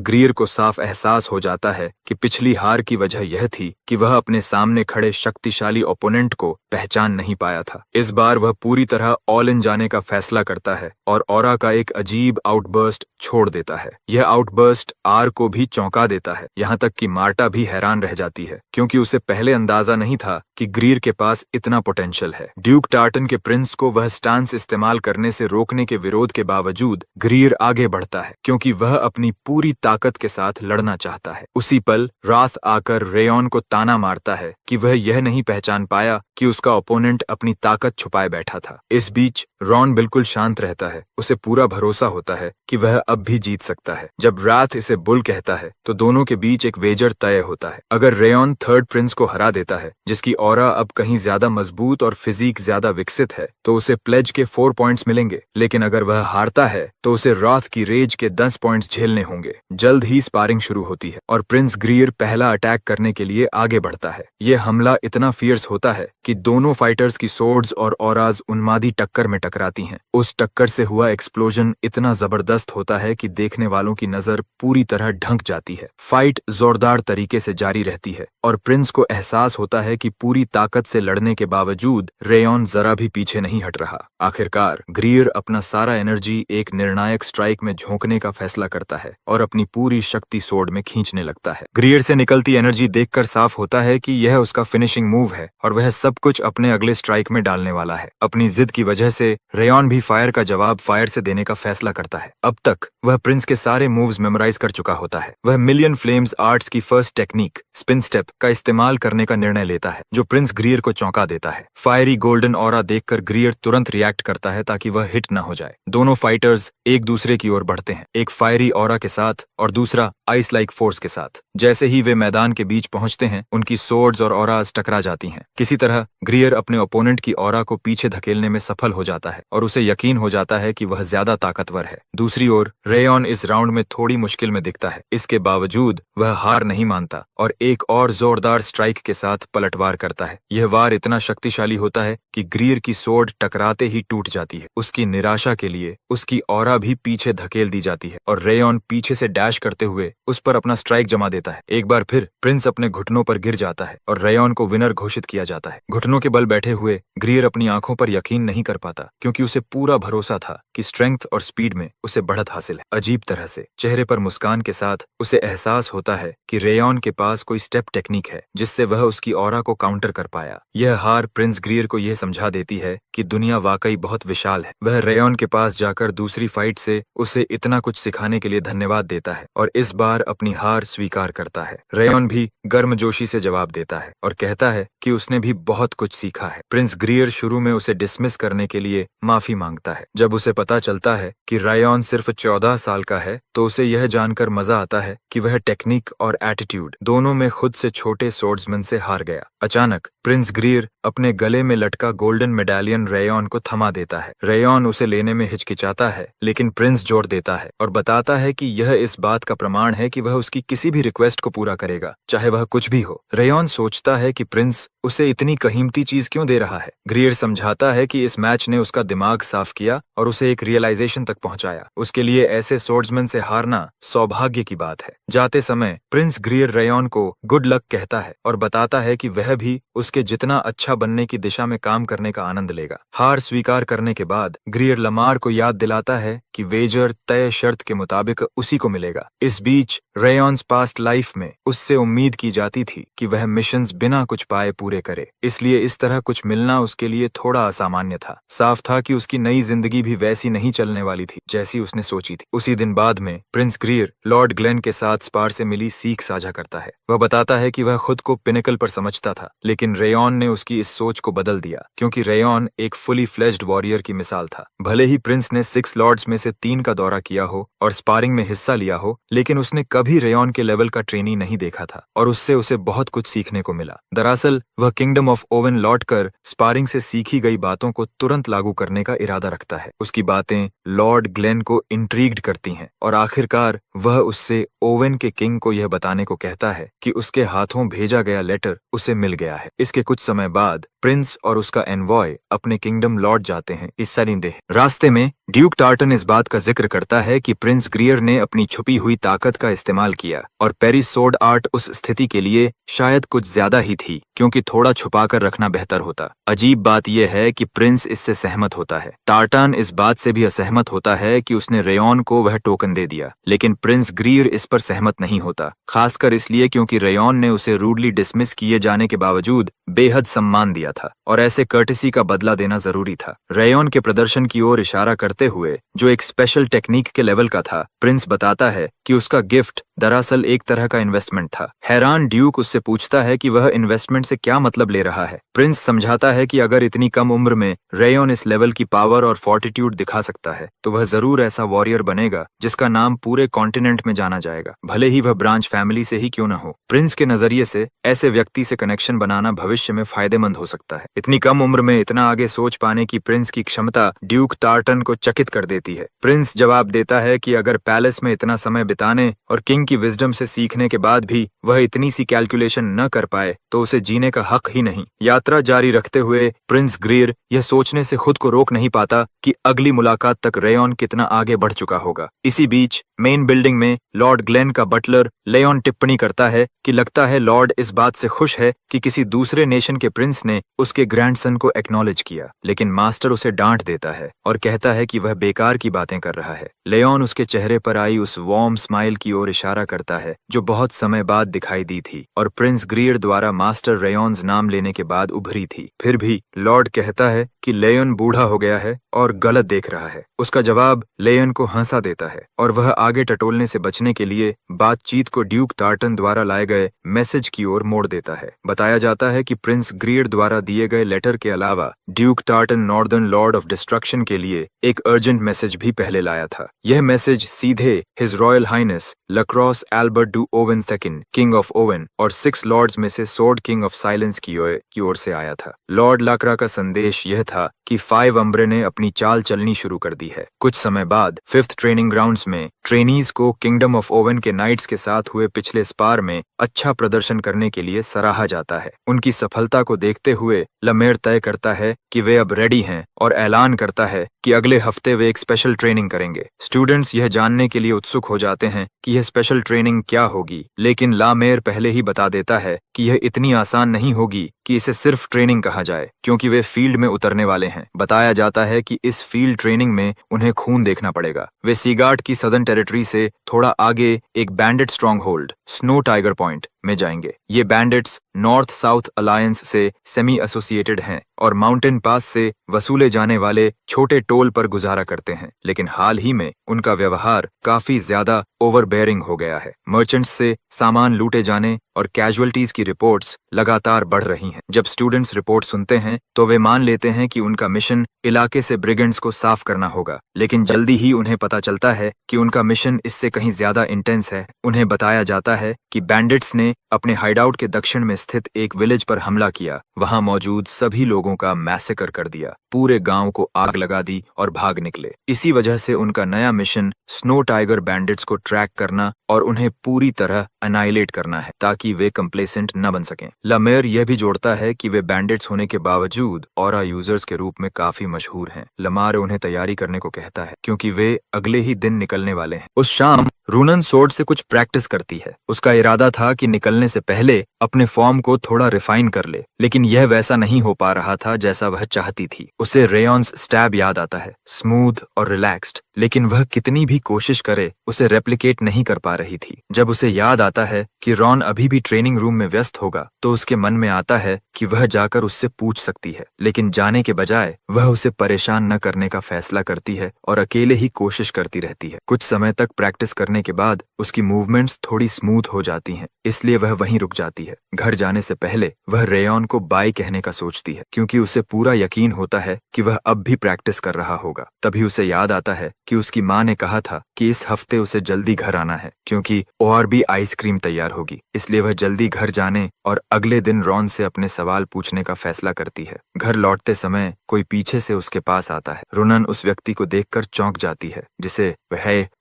ग्रीर को साफ एहसास हो जाता है कि पिछली हार की वजह यह थी कि वह अपने सामने खड़े शक्तिशाली ओपोनेंट को पहचान नहीं पाया था। इस बार वह पूरी तरह ऑल इन जाने का फैसला करता है और ऑरा का एक अजीब आउटबर्स्ट छोड़ देता है। यह आउटबर्स्ट आर को भी चौंका देता है, यहाँ तक कि मार्टा भी हैरान रह जाती है, क्योंकि उसे पहले अंदाजा नहीं था कि ग्रीर के पास इतना पोटेंशियल है। ड्यूक टार्टन के प्रिंस को वह स्टांस इस्तेमाल करने से रोकने के विरोध के बावजूद ग्रीर आगे बढ़ता है, क्योंकि वह अपनी पूरी ताकत के साथ लड़ना चाहता है। उसी पल रात आकर रेयॉन को ताना मारता है कि वह यह नहीं पहचान पाया कि उसका ओपोनेंट अपनी ताकत छुपाए बैठा था। इस बीच रॉन बिल्कुल शांत रहता है, उसे पूरा भरोसा होता है कि वह अब भी जीत सकता है। जब रात इसे बुल कहता है तो दोनों के बीच एक वेजर तय होता है। अगर रेयॉन थर्ड प्रिंस को हरा देता है, जिसकी ऑरा अब कहीं ज्यादा मजबूत और फिजिक ज्यादा विकसित है, तो उसे प्लेज के 4 पॉइंट्स मिलेंगे, लेकिन अगर वह हारता है तो उसे रात की रेज के 10 पॉइंट्स झेलने होंगे। जल्द ही स्पारिंग शुरू होती है और प्रिंस ग्रीर पहला अटैक करने के लिए आगे बढ़ता है। यह हमला इतना फियर्स होता है कि दोनों फाइटर्स की सोर्ड्स और ऑराज उन्मादी टक्कर में टकराती हैं। उस टक्कर से हुआ एक्सप्लोजन इतना जबरदस्त होता है कि देखने वालों की नजर पूरी तरह ढंक जाती है। फाइट जोरदार तरीके से जारी रहती है और प्रिंस को एहसास होता है कि पूरी ताकत से लड़ने के बावजूद रेयॉन जरा भी पीछे नहीं हट रहा। आखिरकार ग्रीर अपना सारा एनर्जी एक निर्णायक स्ट्राइक में झोंकने का फैसला करता है और अपनी पूरी शक्ति सोर्ड में खींचने लगता है। ग्रीर से निकलती एनर्जी देखकर साफ होता है कि यह उसका फिनिशिंग मूव है और वह सब कुछ अपने अगले स्ट्राइक में डालने वाला है। अपनी जिद की वजह से रेयॉन भी फायर का जवाब फायर से देने का फैसला करता है। अब तक वह प्रिंस के सारे मूव्स मेमोराइज कर चुका होता है। वह मिलियन फ्लेम्स आर्ट्स की फर्स्ट टेक्निक स्पिन स्टेप का इस्तेमाल करने का निर्णय लेता है, जो प्रिंस ग्रीर को चौंका देता है। फायरी गोल्डन ऑरा देखकर ग्रीर तुरंत रिएक्ट करता है ताकि वह हिट न हो जाए। दोनों फाइटर्स एक दूसरे की ओर बढ़ते हैं, एक फायरी ऑरा के साथ और दूसरा आइस लाइक फोर्स के साथ। जैसे ही वे मैदान के बीच पहुंचते हैं, उनकी सोर्ड्स और ऑराज टकरा जाती हैं। किसी तरह ग्रीर अपने ओपोनेंट की ऑरा को पीछे धकेलने में सफल हो जाता है और उसे यकीन हो जाता है कि वह ज्यादा ताकतवर है। दूसरी ओर रेयॉन इस राउंड में थोड़ी मुश्किल में दिखता है। इसके बावजूद वह हार नहीं मानता और एक और जोरदार स्ट्राइक के साथ पलटवार करता है। यह वार इतना शक्तिशाली होता है कि ग्रीर की सोर्ड टकराते ही टूट जाती है। उसकी निराशा के लिए उसकी ऑरा भी पीछे धकेल दी जाती है और रेयॉन पीछे से डैश करते हुए उस पर अपना स्ट्राइक जमा देता है। एक बार फिर प्रिंस अपने घुटनों पर गिर जाता है और रेयॉन को विनर घोषित किया जाता है। घुटनों के बल बैठे हुए ग्रीर अपनी आंखों पर यकीन नहीं कर पाता, क्योंकि उसे पूरा भरोसा था कि स्ट्रेंथ और स्पीड में उसे बढ़त हासिल है। अजीब तरह से चेहरे पर मुस्कान के साथ उसे एहसास होता है कि रेयॉन के पास कोई स्टेप टेक्निक है जिससे वह उसकी ऑरा को काउंटर कर पाया। यह हार प्रिंस ग्रीर को यह समझा देती है कि दुनिया वाकई बहुत विशाल है। वह रेयॉन के पास जाकर दूसरी फाइट से उसे इतना कुछ सिखाने के लिए धन्यवाद देता है और इस बार अपनी हार स्वीकार करता है। रेयॉन भी गर्मजोशी से जवाब देता है और कहता है कि उसने भी बहुत कुछ सीखा है। प्रिंस ग्रीर शुरू में उसे डिसमिस करने के लिए माफी मांगता है। जब उसे पता चलता है कि रेयॉन सिर्फ 14 साल का है, तो उसे यह जानकर मजा आता है कि वह टेक्निक और एटीट्यूड दोनों में खुद से छोटे सोर्ड्समैन से हार गया। अचानक प्रिंस ग्रीर अपने गले में लटका गोल्डन मेडालियन रेयॉन को थमा देता है। रेयॉन उसे लेने में हिचकिचाता है, लेकिन प्रिंस जोर देता है और बताता है कि यह इस बात का प्रमाण है कि वह उसकी किसी भी रिक्वेस्ट को पूरा करेगा, चाहे वह कुछ भी हो। रेयॉन सोचता है कि प्रिंस उसे इतनी कीमती चीज क्यों दे रहा है। ग्रियर समझाता है कि इस मैच ने उसका दिमाग साफ किया और उसे एक रियलाइजेशन तक पहुंचाया। उसके लिए ऐसे सोर्ड्समैन से हारना सौभाग्य की बात है। जाते समय प्रिंस ग्रियर रेयॉन को गुड लक कहता है और बताता है कि वह भी उसके जितना अच्छा बनने की दिशा में काम करने का आनंद लेगा। हार स्वीकार करने के बाद ग्रियर लमार को याद दिलाता है कि वेजर तय शर्त के मुताबिक उसी को मिलेगा। इस बीच रेयॉन्स पास्ट लाइफ में उससे उम्मीद की जाती थी कि वह मिशंस बिना कुछ पाए पूरे करे, इसलिए इस तरह कुछ मिलना उसके लिए थोड़ा असामान्य था। साफ था कि उसकी नई जिंदगी भी वैसी नहीं चलने वाली थी जैसी उसने सोची थी। उसी दिन बाद में प्रिंस ग्रियर लॉर्ड ग्लेन के साथ स्पार से मिली सीख साझा करता है। वह बताता है कि वह खुद को पिनेकल पर समझता था, लेकिन रेयॉन ने उसकी इस सोच को बदल दिया, क्योंकि रेयॉन एक फुली फ्लेज्ड वॉरियर की मिसाल था। भले ही प्रिंस ने 6 लॉर्ड्स में से 3 का दौरा किया हो और स्पारिंग में हिस्सा लिया हो, लेकिन उसने कभी रेयॉन के लेवल का ट्रेनी नहीं देखा था और उससे उसे बहुत कुछ सीखने को मिला। दरअसल वह किंगडम ऑफ ओवन लौटकर स्पारिंग से सीखी गई बातों को तुरंत लागू करने का इरादा रखता है। उसकी बातें लॉर्ड ग्लेन को इंट्रीग्ड करती हैं और आखिरकार वह उससे ओवन के किंग को यह बताने को कहता है कि उसके हाथों भेजा गया लेटर उसे मिल गया है। इसके कुछ समय बाद प्रिंस और उसका एनवॉय अपने किंगडम लौट जाते हैं इस सनी रास्ते में ड्यूक टार्टन इस बात का जिक्र करता है कि प्रिंस ग्रियर ने अपनी छुपी हुई ताकत का इस्तेमाल किया और पेरिस सोर्ड आर्ट उस स्थिति के लिए शायद कुछ ज्यादा ही थी, क्योंकि थोड़ा छुपा कर रखना बेहतर होता। अजीब बात यह है कि प्रिंस इससे सहमत होता है। टार्टन इस बात से भी असहमत होता है कि उसने रेयॉन को वह टोकन दे दिया, लेकिन प्रिंस ग्रियर इस पर सहमत नहीं होता, खासकर इसलिए क्योंकि रेयॉन ने उसे रूडली डिसमिस किए जाने के बावजूद बेहद सम्मान दिया था और ऐसे कर्टिसी का बदला देना जरूरी था। रेयॉन के प्रदर्शन की ओर इशारा करते हुए, जो एक स्पेशल टेक्निक के लेवल का था, प्रिंस बताता है कि उसका गिफ्ट दरअसल एक तरह का इन्वेस्टमेंट था। हैरान ड्यूक उससे पूछता है कि वह इन्वेस्टमेंट से क्या मतलब ले रहा है। प्रिंस समझाता है कि अगर इतनी कम उम्र में रेयॉन इस लेवल की पावर और फोर्टिट्यूड दिखा सकता है, तो वह जरूर ऐसा वॉरियर बनेगा जिसका नाम पूरे कॉन्टिनेंट में जाना जाएगा, भले ही वह ब्रांच फैमिली से ही क्यों न हो। प्रिंस के नजरिए से ऐसे व्यक्ति से कनेक्शन बनाना भविष्य में फायदेमंद हो सकता है। इतनी कम उम्र में इतना आगे सोच पाने की प्रिंस की क्षमता ड्यूक टार्टन को चकित कर देती है। प्रिंस जवाब देता है कि अगर पैलेस में इतना समय बिताने और किंग की विजडम से सीखने के बाद भी वह इतनी सी कैलकुलेशन न कर पाए तो उसे जीने का हक ही नहीं। यात्रा जारी रखते हुए प्रिंस ग्रियर यह सोचने से खुद को रोक नहीं पाता कि अगली मुलाकात तक रेयॉन कितना आगे बढ़ चुका होगा। इसी बीच मेन बिल्डिंग में लॉर्ड ग्लेन का बटलर लेयॉन टिप्पणी करता है कि लगता है लॉर्ड इस बात से खुश है कि किसी दूसरे नेशन के प्रिंस ने उसके ग्रैंडसन को एक्नॉलेज किया, लेकिन मास्टर उसे डांट देता है और कहता है कि वह बेकार की बातें कर रहा है। लेयॉन उसके चेहरे पर आई उस वार्म स्माइल की ओर इशारा करता है जो बहुत समय बाद दिखाई दी थी और प्रिंस ग्रियर द्वारा मास्टर रेयॉन्स नाम लेने के बाद उभरी थी। फिर भी लॉर्ड कहता है कि लेयॉन बूढ़ा हो गया है और गलत देख रहा है। उसका जवाब लेयॉन को हंसा देता है और वह आगे टटोलने से बचने के लिए बातचीत को ड्यूक टार्टन द्वारा लाए गए मैसेज की ओर मोड़ देता है। बताया जाता है कि प्रिंस ग्रियर द्वारा दिए गए लेटर के अलावा Duke tartan northern Lord of destruction के लिए एक अर्जेंट मैसेज भी पहले लाया था। यह मैसेज सीधे हिज रॉयल हाइनेस लक्रॉस एल्बर्ट डू Owen second, king of Owen और 6 लॉर्ड्स में से सोर्ड किंग ऑफ साइलेंस की ओर से आया था। लॉर्ड लाक्रा का संदेश यह था कि 5 अम्ब्रे ने अपनी चाल चलनी शुरू कर दी है। कुछ समय बाद 5th ट्रेनिंग ग्राउंड्स में ट्रेनीज को किंगडम ऑफ ओवन के नाइट्स के साथ हुए पिछले स्पार में अच्छा प्रदर्शन करने के लिए सराहा जाता है। उनकी सफलता को देखते हुए लमेर तय करता है कि वे अब रेडी हैं और ऐलान करता है कि अगले हफ्ते वे एक स्पेशल ट्रेनिंग करेंगे। स्टूडेंट्स यह जानने के लिए उत्सुक हो जाते हैं कि यह स्पेशल ट्रेनिंग क्या होगी, लेकिन लामेर पहले ही बता देता है कि यह इतनी आसान नहीं होगी कि इसे सिर्फ ट्रेनिंग कहा जाए, क्योंकि वे फील्ड में उतरने वाले हैं। बताया जाता है कि इस फील्ड ट्रेनिंग में उन्हें खून देखना पड़ेगा। वे सीगार्ड की सदर्न टेरिटरी से थोड़ा आगे एक bandit stronghold snow tiger point में जाएंगे। ये बैंडेट्स नॉर्थ साउथ अलायंस से सेमी एसोसिएटेड हैं और माउंटेन पास से वसूले जाने वाले छोटे टोल पर गुजारा करते हैं, लेकिन हाल ही में उनका व्यवहार काफी ज्यादा ओवरबेयरिंग हो गया है। मर्चेंट्स से सामान लूटे जाने और कैजुअलिटीज की रिपोर्ट्स लगातार बढ़ रही हैं। जब स्टूडेंट्स रिपोर्ट सुनते हैं तो वे मान लेते हैं कि उनका मिशन इलाके से ब्रिगेंड्स को साफ करना होगा, लेकिन जल्दी ही उन्हें पता चलता है कि उनका मिशन इससे कहीं ज्यादा इंटेंस है। उन्हें बताया जाता है कि बैंडिट्स ने अपने हाइडआउट के दक्षिण में स्थित एक विलेज पर हमला किया, वहां मौजूद सभी लोगों का मैसेकर कर दिया, पूरे गांव को आग लगा दी और भाग निकले। इसी वजह से उनका नया मिशन स्नो टाइगर बैंडिट्स को ट्रैक करना और उन्हें पूरी तरह अनाइलेट करना है ताकि वे कंप्लेसेंट न बन सकें। लमेर यह भी जोड़ता बताता है कि वे बैंडिट्स होने के बावजूद ऑरा यूजर्स के रूप में काफी मशहूर हैं। लमार उन्हें तैयारी करने को कहता है क्योंकि वे अगले ही दिन निकलने वाले हैं। उस शाम रूनन सोर्ड से कुछ प्रैक्टिस करती है। उसका इरादा था कि निकलने से पहले अपने फॉर्म को थोड़ा रिफाइन कर ले, लेकिन यह वैसा नहीं हो पा रहा था जैसा वह चाहती थी। उसे रेयॉन्स स्टैब याद आता है, स्मूथ और रिलैक्स्ड, लेकिन वह कितनी भी कोशिश करे उसे रेप्लिकेट नहीं कर पा रही थी। जब उसे याद आता है कि रॉन अभी भी ट्रेनिंग रूम में व्यस्त होगा तो उसके मन में आता है कि वह जाकर उससे पूछ सकती है, लेकिन जाने के बजाय वह उसे परेशान न करने का फैसला करती है और अकेले ही कोशिश करती रहती है। कुछ समय तक प्रैक्टिस करने के बाद उसकी मूवमेंट्स थोड़ी स्मूथ हो जाती हैं, इसलिए वह वहीं रुक जाती है। घर जाने से पहले वह रेयॉन को बाय कहने का सोचती है क्योंकि उसे पूरा यकीन होता है कि वह अब भी प्रैक्टिस कर रहा होगा। तभी उसे याद आता है कि उसकी माँ ने कहा था कि इस हफ्ते उसे जल्दी घर आना है क्योंकि और भी आइसक्रीम तैयार होगी। इसलिए वह जल्दी घर जाने और अगले दिन रॉन से अपने सवाल पूछने का फैसला करती है। घर लौटते समय कोई पीछे से उसके पास आता है। रूनन उस व्यक्ति को देखकर चौंक जाती है जिसे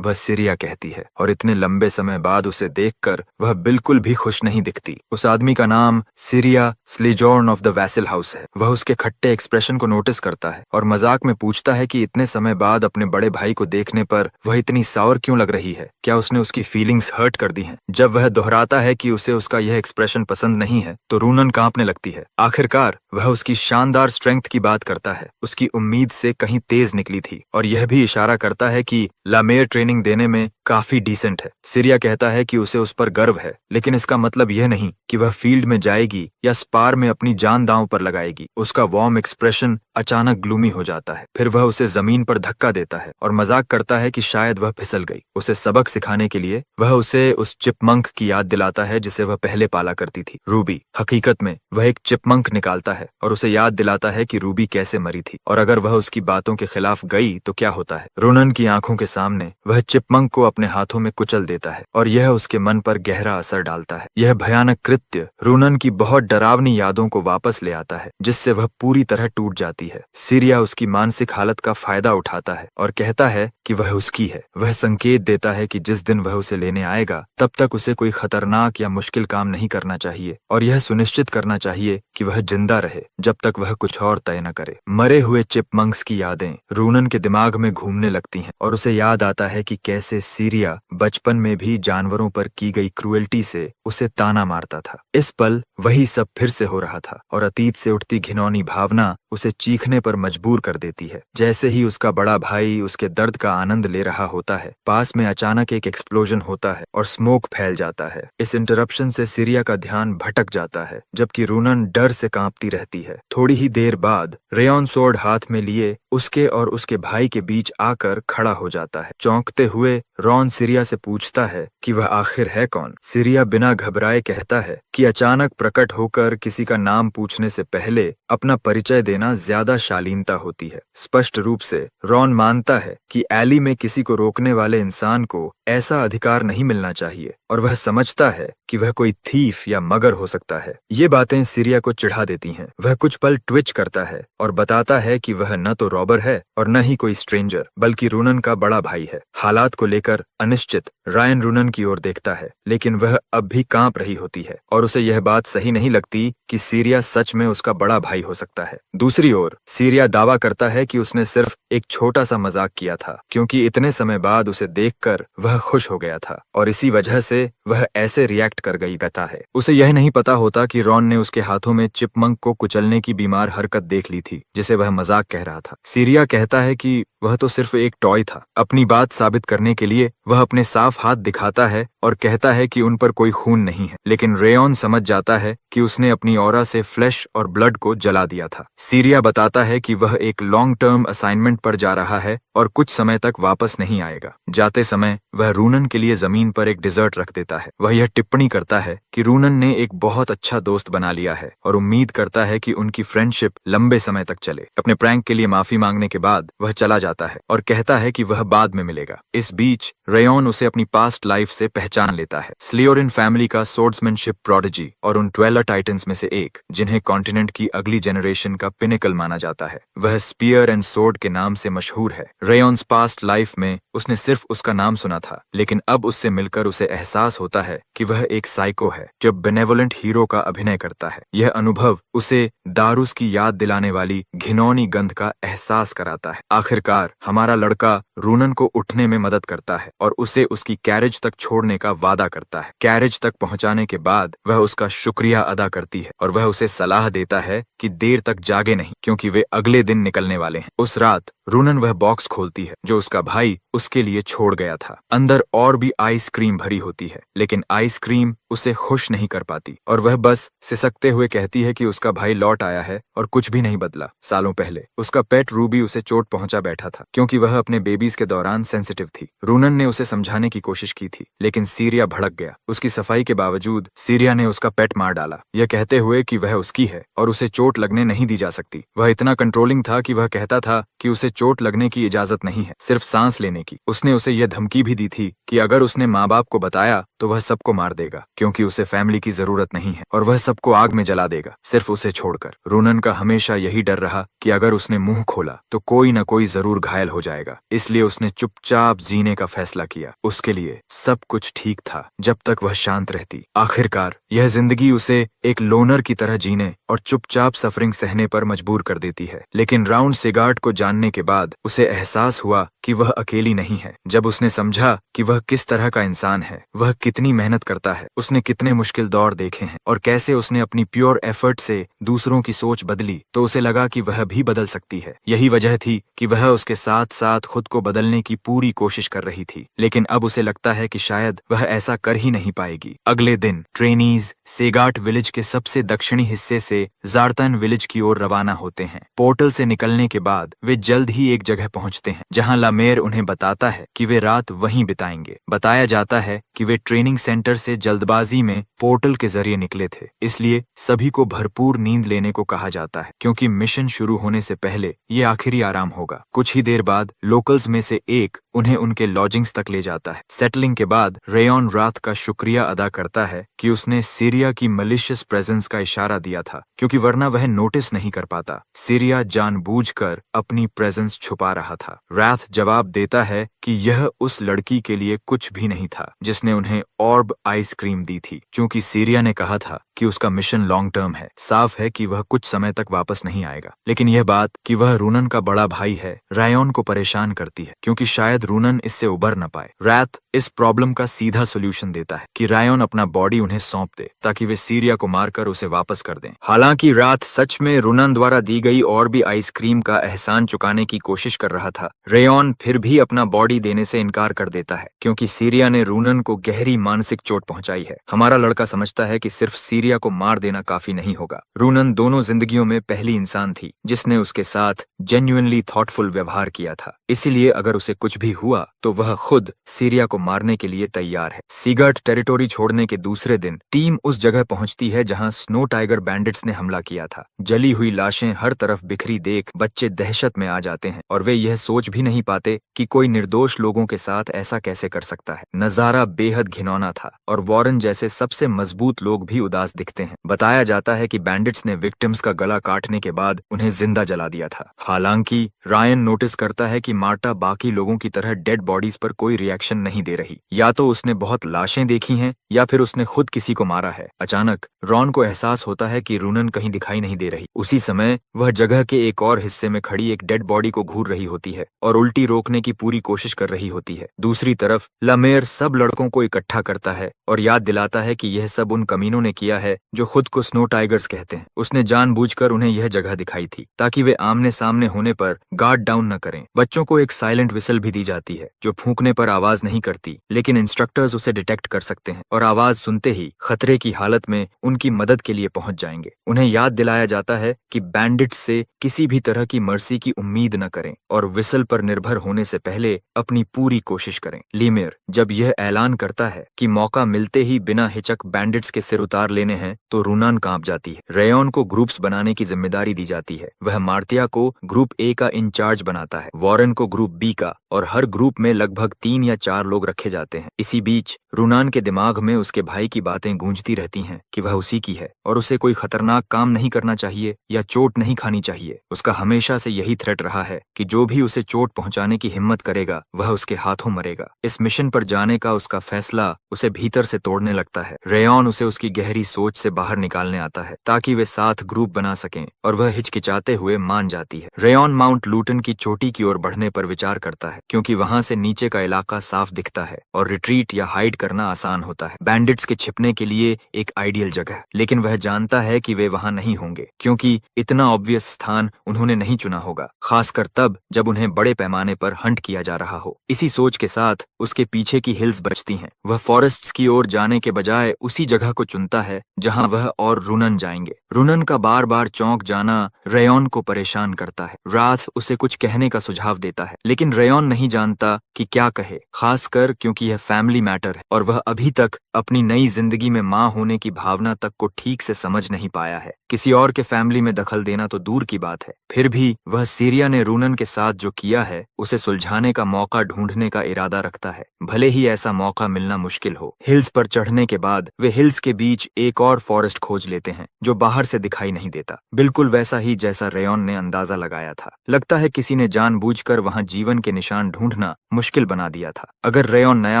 वह सिरिया कहती है, और इतने लंबे समय बाद उसे देखकर वह बिल्कुल भी खुश नहीं दिखती। उस आदमी का नाम सिरिया स्लीजॉर्न ऑफ द वैसल हाउस है। वह उसके खट्टे एक्सप्रेशन को नोटिस करता है और मजाक में पूछता है कि इतने समय बाद अपने बड़े भाई को देखने पर वह इतनी सावर क्यों लग रही है, क्या उसने उसकी फीलिंग्स हर्ट कर दी हैं? जब वह दोहराता है कि उसे उसका यह एक्सप्रेशन पसंद नहीं है तो रूनन कांपने लगती है। आखिरकार वह उसकी शानदार स्ट्रेंथ की बात करता है, उसकी उम्मीद से कहीं तेज निकली थी, और यह भी इशारा करता है कि लामेर ट्रेनिंग देने में काफी डिसेंट है। सिरिया कहता है कि उसे उस पर गर्व है, लेकिन इसका मतलब यह नहीं कि वह फील्ड में जाएगी या स्पार में अपनी जान दांव पर लगाएगी। उसका वार्म एक्सप्रेशन अचानक ग्लूमी हो जाता है। फिर वह उसे जमीन पर धक्का देता है और मजाक करता है कि शायद वह फिसल गई। उसे सबक सिखाने के लिए वह उसे उस चिपमंक की याद दिलाता है जिसे वह पहले पाला करती थी, रूबी। हकीकत में वह एक चिपमंक निकालता है और उसे याद दिलाता है कि रूबी कैसे मरी थी, और अगर वह उसकी बातों के खिलाफ गई तो क्या होता है। रूनन की आंखों के सामने वह चिपमंक को अपने हाथों में कुचल देता है और यह उसके मन पर गहरा असर डालता है। यह भयानक कृत्य रूनन की बहुत डरावनी यादों को वापस ले आता है जिससे वह पूरी तरह टूट जाती है। सिरिया उसकी मानसिक हालत का फायदा उठाता है और कहता है कि वह उसकी है। वह संकेत देता है कि जिस दिन वह उसे लेने आएगा तब तक उसे कोई खतरनाक या मुश्किल काम नहीं करना चाहिए और यह सुनिश्चित करना चाहिए कि वह जिंदा रहे जब तक वह कुछ और तय न करे। मरे हुए चिपमंक्स की यादें रूनन के दिमाग में घूमने लगती हैं और उसे याद आता है कि कैसे सिरिया बचपन में भी जानवरों पर की गई क्रूएल्टी से उसे ताना मारता था। इस पल वही सब फिर से हो रहा था और अतीत से उठती घिनौनी भावना उसे चीखने पर मजबूर कर देती है। जैसे ही उसका बड़ा भाई उसके दर्द का आनंद ले रहा होता है, पास में अचानक एक एक्सप्लोजन होता है और स्मोक फैल जाता है। इस इंटरप्शन से सिरिया का ध्यान भटक जाता है जबकि रूनन डर से कांपती रहती है। थोड़ी ही देर बाद रेयॉन सोर्ड हाथ में लिए उसके और उसके भाई के बीच आकर खड़ा हो जाता है। चौंकते हुए रॉन सिरिया से पूछता है कि वह आखिर है कौन। सिरिया बिना घबराए कहता है कि अचानक प्रकट होकर किसी का नाम पूछने से पहले अपना परिचय देना ज्यादा शालीनता होती है। स्पष्ट रूप से रॉन मानता है कि एली में किसी को रोकने वाले इंसान को ऐसा अधिकार नहीं मिलना चाहिए और वह समझता है कि वह कोई थीफ या मगर हो सकता है। ये बातें सिरिया को चिढ़ा देती हैं। वह कुछ पल ट्विच करता है और बताता है कि वह न तो रॉबर है और न ही कोई स्ट्रेंजर, बल्कि रूनन का बड़ा भाई है। हालात को लेकर अनिश्चित रायन रूनन की ओर देखता है, लेकिन वह अब भी कांप रही होती है और उसे यह बात सही नहीं लगती कि सिरिया सच में उसका बड़ा भाई हो सकता है। दूसरी ओर सिरिया दावा करता है कि उसने सिर्फ एक छोटा सा मजाक किया था क्योंकि इतने समय बाद उसे देखकर वह खुश हो गया था और इसी वजह से वह ऐसे रिएक्ट कर गई बता है। उसे यह नहीं पता होता कि रॉन ने उसके हाथों में चिपमंक को कुचलने की बीमार हरकत देख ली थी जिसे वह मजाक कह रहा था। सिरिया कहता है कि वह तो सिर्फ एक टॉय था। अपनी बात साबित करने के लिए वह अपने साफ हाथ दिखाता है और कहता है कि उन पर कोई खून नहीं है, लेकिन रेयॉन समझ जाता है कि उसने अपनी ऑरा से फ्लैश और ब्लड को जला दिया था। सिरिया बताता है कि वह एक लॉन्ग टर्म असाइनमेंट पर जा रहा है और कुछ समय तक वापस नहीं आएगा। जाते समय वह रूनन के लिए जमीन पर एक डिजर्ट रख देता है। वह यह टिप्पणी करता है कि रूनन ने एक बहुत अच्छा दोस्त बना लिया है और उम्मीद करता है कि उनकी फ्रेंडशिप लंबे समय तक चले। अपने प्रैंक के लिए माफी मांगने के बाद वह चला जाता है और कहता है कि वह बाद में मिलेगा। इस बीच रेयॉन उसे अपनी पास्ट लाइफ से पहचान लेता है। स्लियोरिन फैमिली का सोर्ड्समैनशिप प्रोडिजी और उन 12 टाइटन्स में से एक, जिन्हें कॉन्टिनेंट की अगली जनरेशन का पिनेकल माना जाता है। वह स्पीयर एंड सोर्ड के नाम से मशहूर है। रेयॉन्स पास्ट लाइफ में उसने सिर्फ उसका नाम सुना था, लेकिन अब उससे मिलकर उसे एहसास होता है कि वह एक साइको है जो बेनेवोलेंट हीरो का अभिनय करता है। यह अनुभव उसे दारूस की याद दिलाने वाली घिनौनी गंध का एहसास कराता है। आखिरकार हमारा लड़का रूनन को उठने में मदद करता है और उसे उसकी कैरेज तक छोड़ने का वादा करता है। कैरेज तक पहुंचाने के बाद वह उसका शुक्रिया अदा करती है और वह उसे सलाह देता है कि देर तक जागे नहीं, क्योंकि वे अगले दिन निकलने वाले हैं। उस रात रूनन वह बॉक्स खोलती है जो उसका भाई उसके लिए छोड़ गया था। अंदर और भी आइसक्रीम भरी होती है, लेकिन आइसक्रीम उसे खुश नहीं कर पाती और वह बस सिसकते हुए कहती है कि उसका भाई लौट आया है और कुछ भी नहीं बदला। सालों पहले उसका पेट रूबी उसे चोट पहुंचा बैठा था, क्योंकि वह अपने बेबीज के दौरान सेंसिटिव थी। रूनन ने उसे समझाने की कोशिश की थी, लेकिन सीरिया भड़क गया। उसकी सफाई के बावजूद सीरिया ने उसका पेट मार डाला, यह कहते हुए कि वह उसकी है और उसे चोट लगने नहीं दी जा सकती। वह इतना कंट्रोलिंग था कि वह कहता था कि उसे चोट लगने की इजाजत नहीं है, सिर्फ सांस लेने की। उसने उसे यह धमकी भी दी थी कि अगर उसने माँ बाप को बताया तो वह सबको मार देगा, क्योंकि उसे फैमिली की जरूरत नहीं है, और वह सबको आग में जला देगा सिर्फ उसे छोड़कर। रूनन का हमेशा यही डर रहा कि अगर उसने मुंह खोला तो कोई न कोई जरूर घायल हो जाएगा, इसलिए उसने चुपचाप जीने का फैसला किया। उसके लिए सब कुछ ठीक था जब तक वह शांत रहती। आखिरकार यह जिंदगी उसे एक लोनर की तरह जीने और चुपचाप सफरिंग सहने पर मजबूर कर देती है। लेकिन राउंड सिगार्ड को जानने के बाद उसे एहसास हुआ कि वह अकेली नहीं है। जब उसने समझा कि वह किस तरह का इंसान है, वह कितनी मेहनत करता है, उसने कितने मुश्किल दौर देखे हैं और कैसे उसने अपनी प्योर एफर्ट से दूसरों की सोच बदली, तो उसे लगा कि वह भी बदल सकती है। यही वजह थी कि वह उसके साथ साथ खुद को बदलने की पूरी कोशिश कर रही थी, लेकिन अब उसे लगता है कि शायद वह ऐसा कर ही नहीं पाएगी। अगले दिन ट्रेनीज सेगाट विलेज के सबसे दक्षिणी हिस्से से जार्तन विलेज की ओर रवाना होते हैं। पोर्टल से निकलने के बाद वे जल्द ही एक जगह पहुंचते हैं जहां लामेर उन्हें बताता है कि वे रात वहीं बिताएंगे। बताया जाता है कि वे ट्रेनिंग सेंटर से जल्दबाजी में पोर्टल के जरिए निकले थे, इसलिए सभी को भरपूर नींद लेने को कहा जाता है, क्योंकि मिशन शुरू होने से पहले ये आखिरी आराम होगा। कुछ ही देर बाद लोकल्स में से एक उन्हें उनके लॉजिंग्स तक ले जाता है। सेटलिंग के बाद रेयॉन रात का शुक्रिया अदा करता है कि उसने सीरिया की मलिशियस प्रेजेंस का इशारा दिया था, क्योंकि वरना वह नोटिस नहीं कर पाता। सीरिया जानबूझकर अपनी प्रेजेंस छुपा रहा था। रैथ जवाब देता है कि यह उस लड़की के लिए कुछ भी नहीं था जिसने उन्हें ऑर्ब आइसक्रीम दी थी। चूंकि सीरिया ने कहा था कि उसका मिशन लॉन्ग टर्म है, साफ है कि वह कुछ समय तक वापस नहीं आएगा। लेकिन यह बात कि वह रूनन का बड़ा भाई है रायन को परेशान करती है, क्योंकि शायद रूनन इससे उबर न पाए। रैथ इस प्रॉब्लम का सीधा सोल्यूशन देता है कि रायन अपना बॉडी उन्हें सौंप दे ताकि वे सीरिया को मारकर उसे वापस कर दें। हालांकि रात सच में रूनन द्वारा दी गई और भी आइसक्रीम का एहसान चुकाने की कोशिश कर रहा था, रेयन फिर भी अपना बॉडी देने से इनकार कर देता है, क्योंकि सीरिया ने रूनन को गहरी मानसिक चोट पहुंचाई है। हमारा लड़का समझता है कि सिर्फ सीरिया को मार देना काफी नहीं होगा। रूनन दोनों जिंदगियों में पहली इंसान थी जिसने उसके साथ जेन्युइनली थॉटफुल व्यवहार किया था, इसीलिए अगर उसे कुछ भी हुआ तो वह खुद सीरिया को मारने के लिए तैयार है। सीगर्ट टेरिटोरी छोड़ने के दूसरे दिन टीम उस जगह पहुंचती है जहां स्नो टाइगर बैंडिट्स ने हमला किया था। जली हुई लाशें हर तरफ बिखरी देख बच्चे दहशत में आ जाते हैं और वे यह सोच भी नहीं पाते कि कोई निर्दोष लोगों के साथ ऐसा कैसे कर सकता है। नजारा बेहद घिनौना था और वॉरेन जैसे सबसे मजबूत लोग भी उदास दिखते हैं। बताया जाता है कि बैंडिट्स ने विक्टिम्स का गला काटने के बाद उन्हें जिंदा जला दिया था। हालांकि रायन नोटिस करता है कि मार्टा बाकी लोगों की तरह डेड बॉडीज पर कोई रिएक्शन नहीं दे रही। या तो उसने बहुत लाशें देखी हैं या फिर उसने खुद किसी को मारा है। अचानक रॉन को एहसास होता है कि रूनन कहीं दिखाई नहीं दे रही। उसी समय वह जगह के एक और हिस्से में खड़ी एक डेड बॉडी को घूर रही होती है और उल्टी रोकने की पूरी कोशिश कर रही होती है। दूसरी तरफ लामेर सब लड़कों को इकट्ठा करता है और याद दिलाता है कि यह सब उन कमीनों ने किया है जो खुद को स्नो टाइगर्स कहते हैं। उसने जानबूझकर उन्हें यह जगह दिखाई थी ताकि वे आमने सामने होने पर गार्ड डाउन न करें। बच्चों को एक साइलेंट विसल भी दी जाती है जो फूंकने पर आवाज नहीं करती, लेकिन इंस्ट्रक्टर्स उसे डिटेक्ट कर सकते हैं और आवाज सुनते ही खतरे खतरे की हालत में उनकी मदद के लिए पहुंच जाएंगे। उन्हें याद दिलाया जाता है कि बैंडिट्स से किसी भी तरह की मर्सी की उम्मीद न करें और विसल पर निर्भर होने से पहले अपनी पूरी कोशिश करें। लीमियर जब यह ऐलान करता है कि मौका मिलते ही बिना हिचक बैंडिट्स के सिर उतार लेने हैं तो रूनान कांप जाती है। रेयॉन को ग्रुप्स बनाने की जिम्मेदारी दी जाती है। वह मार्तिया को ग्रुप ए का इंचार्ज बनाता है, वॉरेन को ग्रुप बी का, और हर ग्रुप में लगभग 3 या 4 लोग रखे जाते हैं। इसी बीच रूनान के दिमाग में उसके भाई की बातें गूंजती रहती हैं कि वह उसी की है और उसे कोई खतरनाक काम नहीं करना चाहिए या चोट नहीं खानी चाहिए। उसका हमेशा से यही थ्रेट रहा है कि जो भी उसे चोट पहुंचाने की हिम्मत करेगा वह उसके हाथों मरेगा। इस मिशन पर जाने का उसका फैसला उसे भीतर से तोड़ने लगता है। रेयॉन उसे उसकी गहरी सोच से बाहर निकालने आता है ताकि वे साथ ग्रुप बना सकें और वह हिचकिचाते हुए मान जाती है। रेयॉन माउंट लूटन की चोटी की ओर बढ़ने पर विचार करता है क्योंकि वहां से नीचे का इलाका साफ दिखता है और रिट्रीट या हाइड करना आसान होता है। बैंडिट्स के छिपने के लिए एक आइडियल जगह, लेकिन वह जानता है कि वे वहां नहीं होंगे क्योंकि इतना ऑब्वियस स्थान उन्होंने नहीं चुना होगा, खासकर तब जब उन्हें बड़े पैमाने पर हंट किया जा रहा हो। इसी सोच के साथ उसके पीछे की हिल्स बचती हैं। वह फॉरेस्ट्स की ओर जाने के बजाय उसी जगह को चुनता है जहां वह और रूनन जाएंगे। रूनन का बार बार चौंक जाना रेयॉन को परेशान करता है। राथ उसे कुछ कहने का सुझाव देता है लेकिन रेयॉन नहीं जानता कि क्या कहे, खासकर क्योंकि यह फैमिली मैटर है और वह अभी तक अपनी नई जिंदगी में मां होने की भावना तक को ठीक से समझ नहीं पाया है। किसी और के फैमिली में दखल देना तो दूर की बात है, फिर भी वह सीरिया ने रूनन के साथ जो किया है उसे सुलझाने का मौका ढूंढने का इरादा रखता है, भले ही ऐसा मौका मिलना मुश्किल हो। हिल्स पर चढ़ने के बाद वे हिल्स के बीच एक और फॉरेस्ट खोज लेते हैं जो बाहर से दिखाई नहीं देता, बिल्कुल वैसा ही जैसा रेयॉन ने अंदाजा लगाया था। लगता है किसी ने जानबूझकर वहां जीवन के निशान ढूंढना मुश्किल बना दिया था। अगर रेयॉन नया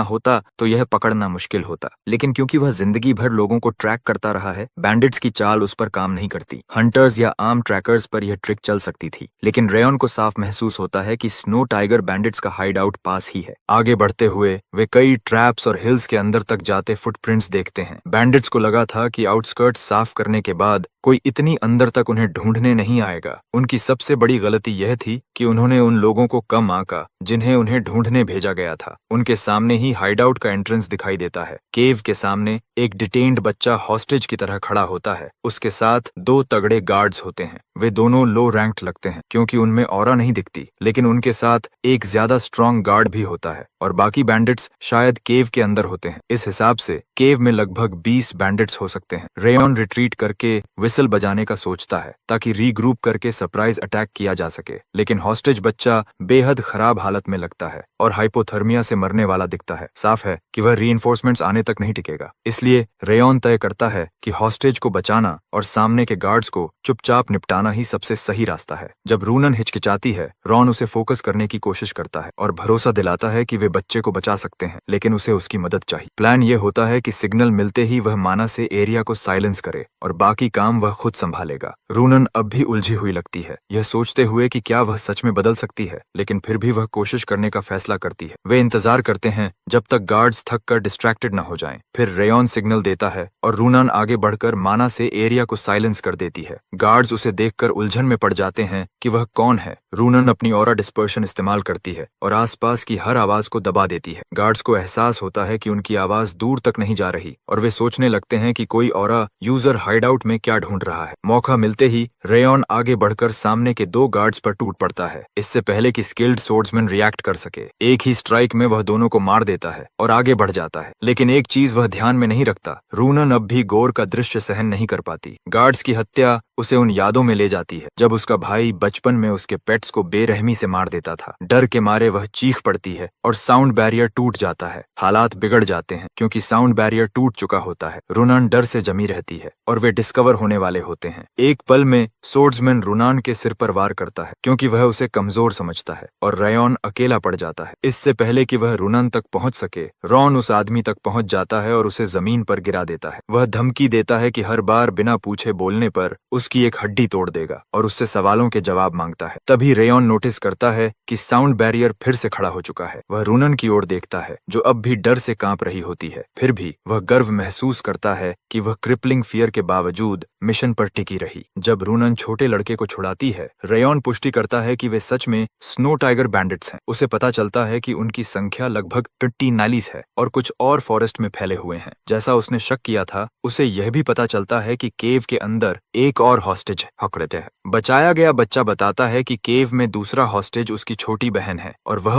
होता तो यह पकड़ना मुश्किल होता, लेकिन क्योंकि वह जिंदगी भर लोगों को ट्रैक करता रहा है, बैंडिट्स की चाल उस पर काम नहीं करती। हंटर्स या आर्म ट्रैकर्स पर यह ट्रिक चल सकती थी, लेकिन रेयॉन को साफ महसूस होता है कि स्नो टाइगर बैंडिट्स का हाइड आउट पास ही है। आगे बढ़ते हुए वे कई ट्रैप्स और हिल्स के अंदर तक जाते फुटप्रिंट्स देखते हैं। बैंडिट्स को लगा था कि आउटस्कर्ट्स साफ करने के बाद कोई इतनी अंदर तक उन्हें ढूंढने नहीं आएगा। उनकी सबसे बड़ी गलती यह थी कि उन्होंने उन लोगों को कम आंका जिन्हें उन्हें ढूंढने भेजा गया था। उनके सामने ही हाइडआउट का एंट्रेंस दिखाई देता है। केव के सामने एक डिटेन्ड बच्चा हॉस्टेज की तरह खड़ा होता है। उसके साथ 2 तगड़े गार्ड्स होते हैं। वे दोनों लो रैंक्ड लगते हैं क्योंकि उनमें ऑरा नहीं दिखती, लेकिन उनके साथ एक ज्यादा स्ट्रॉन्ग गार्ड भी होता है और बाकी बैंडिट्स शायद केव के अंदर होते हैं। इस हिसाब से केव में लगभग 20 बैंडिट्स हो सकते हैं। रेयॉन रिट्रीट करके विसल बजाने का सोचता है ताकि रीग्रुप करके सरप्राइज अटैक किया जा सके, लेकिन हॉस्टेज बच्चा बेहद खराब हालत में लगता है और हाइपोथर्मिया से मरने वाला दिखता है। साफ है कि वह रीइंफोर्समेंट्स आने तक नहीं टिकेगा। इसलिए रेयॉन तय करता है कि हॉस्टेज को बचाना और सामने के गार्ड्स को चुपचाप निपटाना ही सबसे सही रास्ता है। जब रूनन हिचकिचाती है, रॉन उसे फोकस करने की कोशिश करता है और भरोसा दिलाता है कि वे बच्चे को बचा सकते हैं, लेकिन उसे उसकी मदद चाहिए। प्लान ये होता है कि सिग्नल मिलते ही वह माना से एरिया को साइलेंस करे और बाकी काम वह खुद संभालेगा। रूनन अब भी उलझी हुई लगती है, यह सोचते हुए कि क्या वह सच में बदल सकती है, लेकिन फिर भी वह कोशिश करने का फैसला करती है। वे इंतजार करते हैं जब तक गार्ड्स थक कर डिस्ट्रैक्टेड न हो जाएं। फिर रेयॉन सिग्नल देता है और रूनन आगे बढ़कर माना से एरिया को साइलेंस कर देती है। गार्ड्स उसे देखकर उलझन में पड़ जाते हैं कि वह कौन है। रूनन अपनी ऑरा डिस्पर्शन इस्तेमाल करती है और आसपास की हर आवाज को दबा देती है। गार्ड्स को एहसास होता है कि उनकी आवाज दूर तक नहीं जा रही और वे सोचने लगते हैं कि कोई ऑरा यूजर हाइडआउट में क्या ढूंढ रहा है। मौका मिलते ही रेयॉन आगे बढ़कर सामने के 2 गार्ड्स पर टूट पड़ता है, इससे पहले कि स्किल्ड सोर्ड्समैन रिएक्ट कर सके। एक ही स्ट्राइक में वह दोनों को मार देता है और आगे बढ़ जाता है, लेकिन एक चीज वह ध्यान में नहीं रखता, रूनन अब भी गोर का दृश्य सहन नहीं कर पाती। गार्ड्स की हत्या उसे उन यादों में ले जाती है जब उसका भाई बचपन में उसके पेट्स को बेरहमी से मार देता था। डर के मारे वह चीख पड़ती है और साउंड बैरियर टूट जाता है। हालात बिगड़ जाते हैं क्योंकि साउंड बैरियर टूट चुका होता है। रूनन डर से जमी रहती है और वे डिस्कवर होने वाले होते हैं। एक पल में सोर्ड्समैन रूनन के सिर पर वार करता है क्योंकि वह उसे कमजोर समझता है और रेयॉन अकेला पड़ जाता है। इससे पहले कि वह रूनन तक पहुंच सके, रॉन उस आदमी तक पहुंच जाता है और उसे जमीन पर गिरा देता है। वह धमकी देता है कि हर बार बिना पूछे बोलने पर उसकी उसकी एक हड्डी तोड़ देगा और उससे सवालों के जवाब मांगता है। तभी रेयॉन नोटिस करता है कि साउंड बैरियर फिर से खड़ा हो चुका है। वह रूनन की ओर देखता है जो अब भी डर से कांप रही होती है। फिर भी वह गर्व महसूस करता है कि वह क्रिपलिंग फियर के बावजूद मिशन पर टिकी रही। जब रूनन छोटे लड़के को छुड़ाती है, रेयॉन पुष्टि करता है कि वे सच में स्नो टाइगर बैंडिट्स हैं। उसे पता चलता है कि उनकी संख्या लगभग 39 है और कुछ और फॉरेस्ट में फैले हुए हैं। जैसा उसने शक किया था, उसे यह भी पता चलता है कि केव के अंदर एक और हॉस्टेज हॉकरेट है। बचाया गया बच्चा बताता है कि केव में दूसरा हॉस्टेज उसकी छोटी बहन है और वह